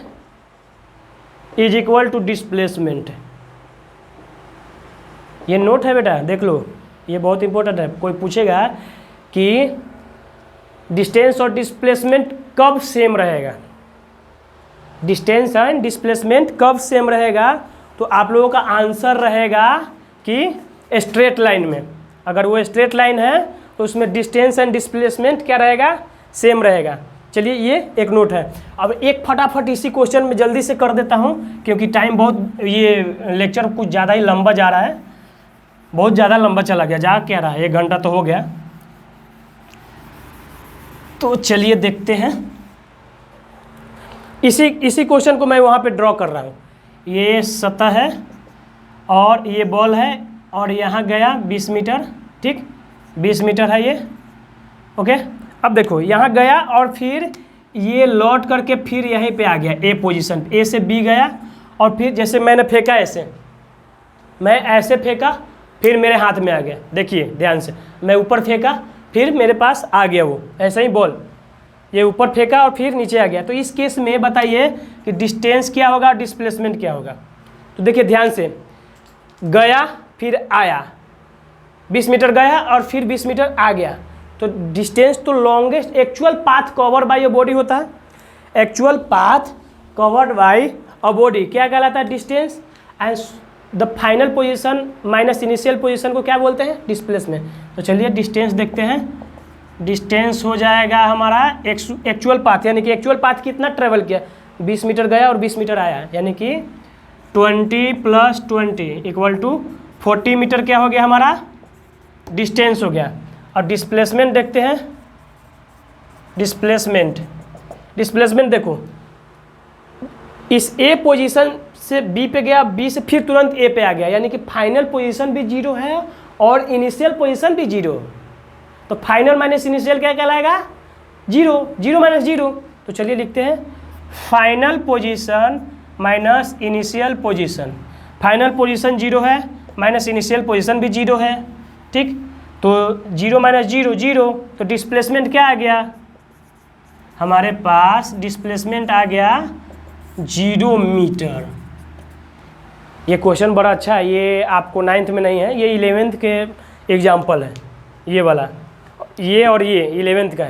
is equal to displacement. ये नोट है बेटा, देख लो, ये बहुत इंपॉर्टेंट है। कोई पूछेगा कि डिस्टेंस और डिस्प्लेसमेंट कब सेम रहेगा, डिस्टेंस एंड डिस्प्लेसमेंट कब सेम रहेगा, तो आप लोगों का आंसर रहेगा कि स्ट्रेट लाइन में। अगर वो स्ट्रेट लाइन है तो उसमें डिस्टेंस एंड डिस्प्लेसमेंट क्या रहेगा, सेम रहेगा। चलिए ये एक नोट है। अब एक फटाफट इसी क्वेश्चन में जल्दी से कर देता हूँ, क्योंकि टाइम बहुत, ये लेक्चर कुछ ज़्यादा ही लंबा जा रहा है, बहुत ज़्यादा लंबा चला गया, जा क्या रहा है, 1 घंटा तो हो गया। तो चलिए देखते हैं, इसी क्वेश्चन को मैं वहाँ पे ड्रॉ कर रहा हूँ। ये सतह है और ये बॉल है और यहाँ गया 20 मीटर, ठीक, 20 मीटर है ये, ओके। अब देखो यहाँ गया और फिर ये लौट करके फिर यहीं पे आ गया ए पोजीशन, ए से बी गया और फिर जैसे मैंने फेंका ऐसे, मैं ऐसे फेंका, फिर मेरे हाथ में आ गया, देखिए ध्यान से, मैं ऊपर फेंका फिर मेरे पास आ गया वो, ऐसे ही बॉल, ये ऊपर फेंका और फिर नीचे आ गया। तो इस केस में बताइए कि डिस्टेंस क्या होगा, डिस्प्लेसमेंट क्या होगा। तो देखिए ध्यान से, गया फिर आया, 20 मीटर गया और फिर 20 मीटर आ गया, तो डिस्टेंस तो longest actual path covered by a body होता है। Actual path covered by a body क्या कहलाता है, distance. And the final position minus initial position को क्या बोलते हैं, डिस्प्लेसमेंट। तो चलिए डिस्टेंस देखते हैं। डिस्टेंस हो जाएगा हमारा एक्चुअल पाथ, यानी कि एक्चुअल पाथ कितना ट्रेवल किया, 20 मीटर गया और 20 मीटर आया, यानी कि 20 + 20 = 40 मीटर क्या हो गया हमारा, डिस्टेंस हो गया। और डिस्प्लेसमेंट देखते हैं। डिस्प्लेसमेंट देखो, इस ए पोजीशन से बी पे गया, बी से फिर तुरंत ए पे आ गया, यानी कि फाइनल पोजीशन भी 0 है और इनिशियल पोजीशन भी 0। तो फाइनल माइनस इनिशियल क्या कहलाएगा, 0, 0 - 0। तो चलिए लिखते हैं final position minus initial position. Final position 0 है, माइनस इनिशियल पोजीशन भी 0 है, ठीक। तो 0 - 0 0, तो डिस्प्लेसमेंट क्या आ गया हमारे पास, डिस्प्लेसमेंट आ गया 0 मीटर। ये क्वेश्चन बड़ा अच्छा है, ये आपको 9th में नहीं है, ये 11th के एग्जाम्पल है, ये वाला, ये और ये 11th का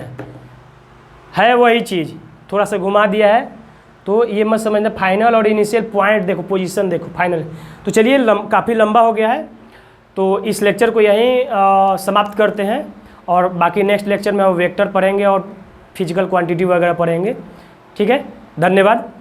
है वही चीज़, थोड़ा सा घुमा दिया है। तो ये मत समझना, फाइनल और इनिशियल पॉइंट देखो, पोजीशन देखो, फाइनल। तो चलिए काफ़ी लंबा हो गया है, तो इस लेक्चर को यहीं समाप्त करते हैं, और बाकी नेक्स्ट लेक्चर में हम वेक्टर पढ़ेंगे और फिजिकल क्वांटिटी वगैरह पढ़ेंगे। ठीक है, धन्यवाद।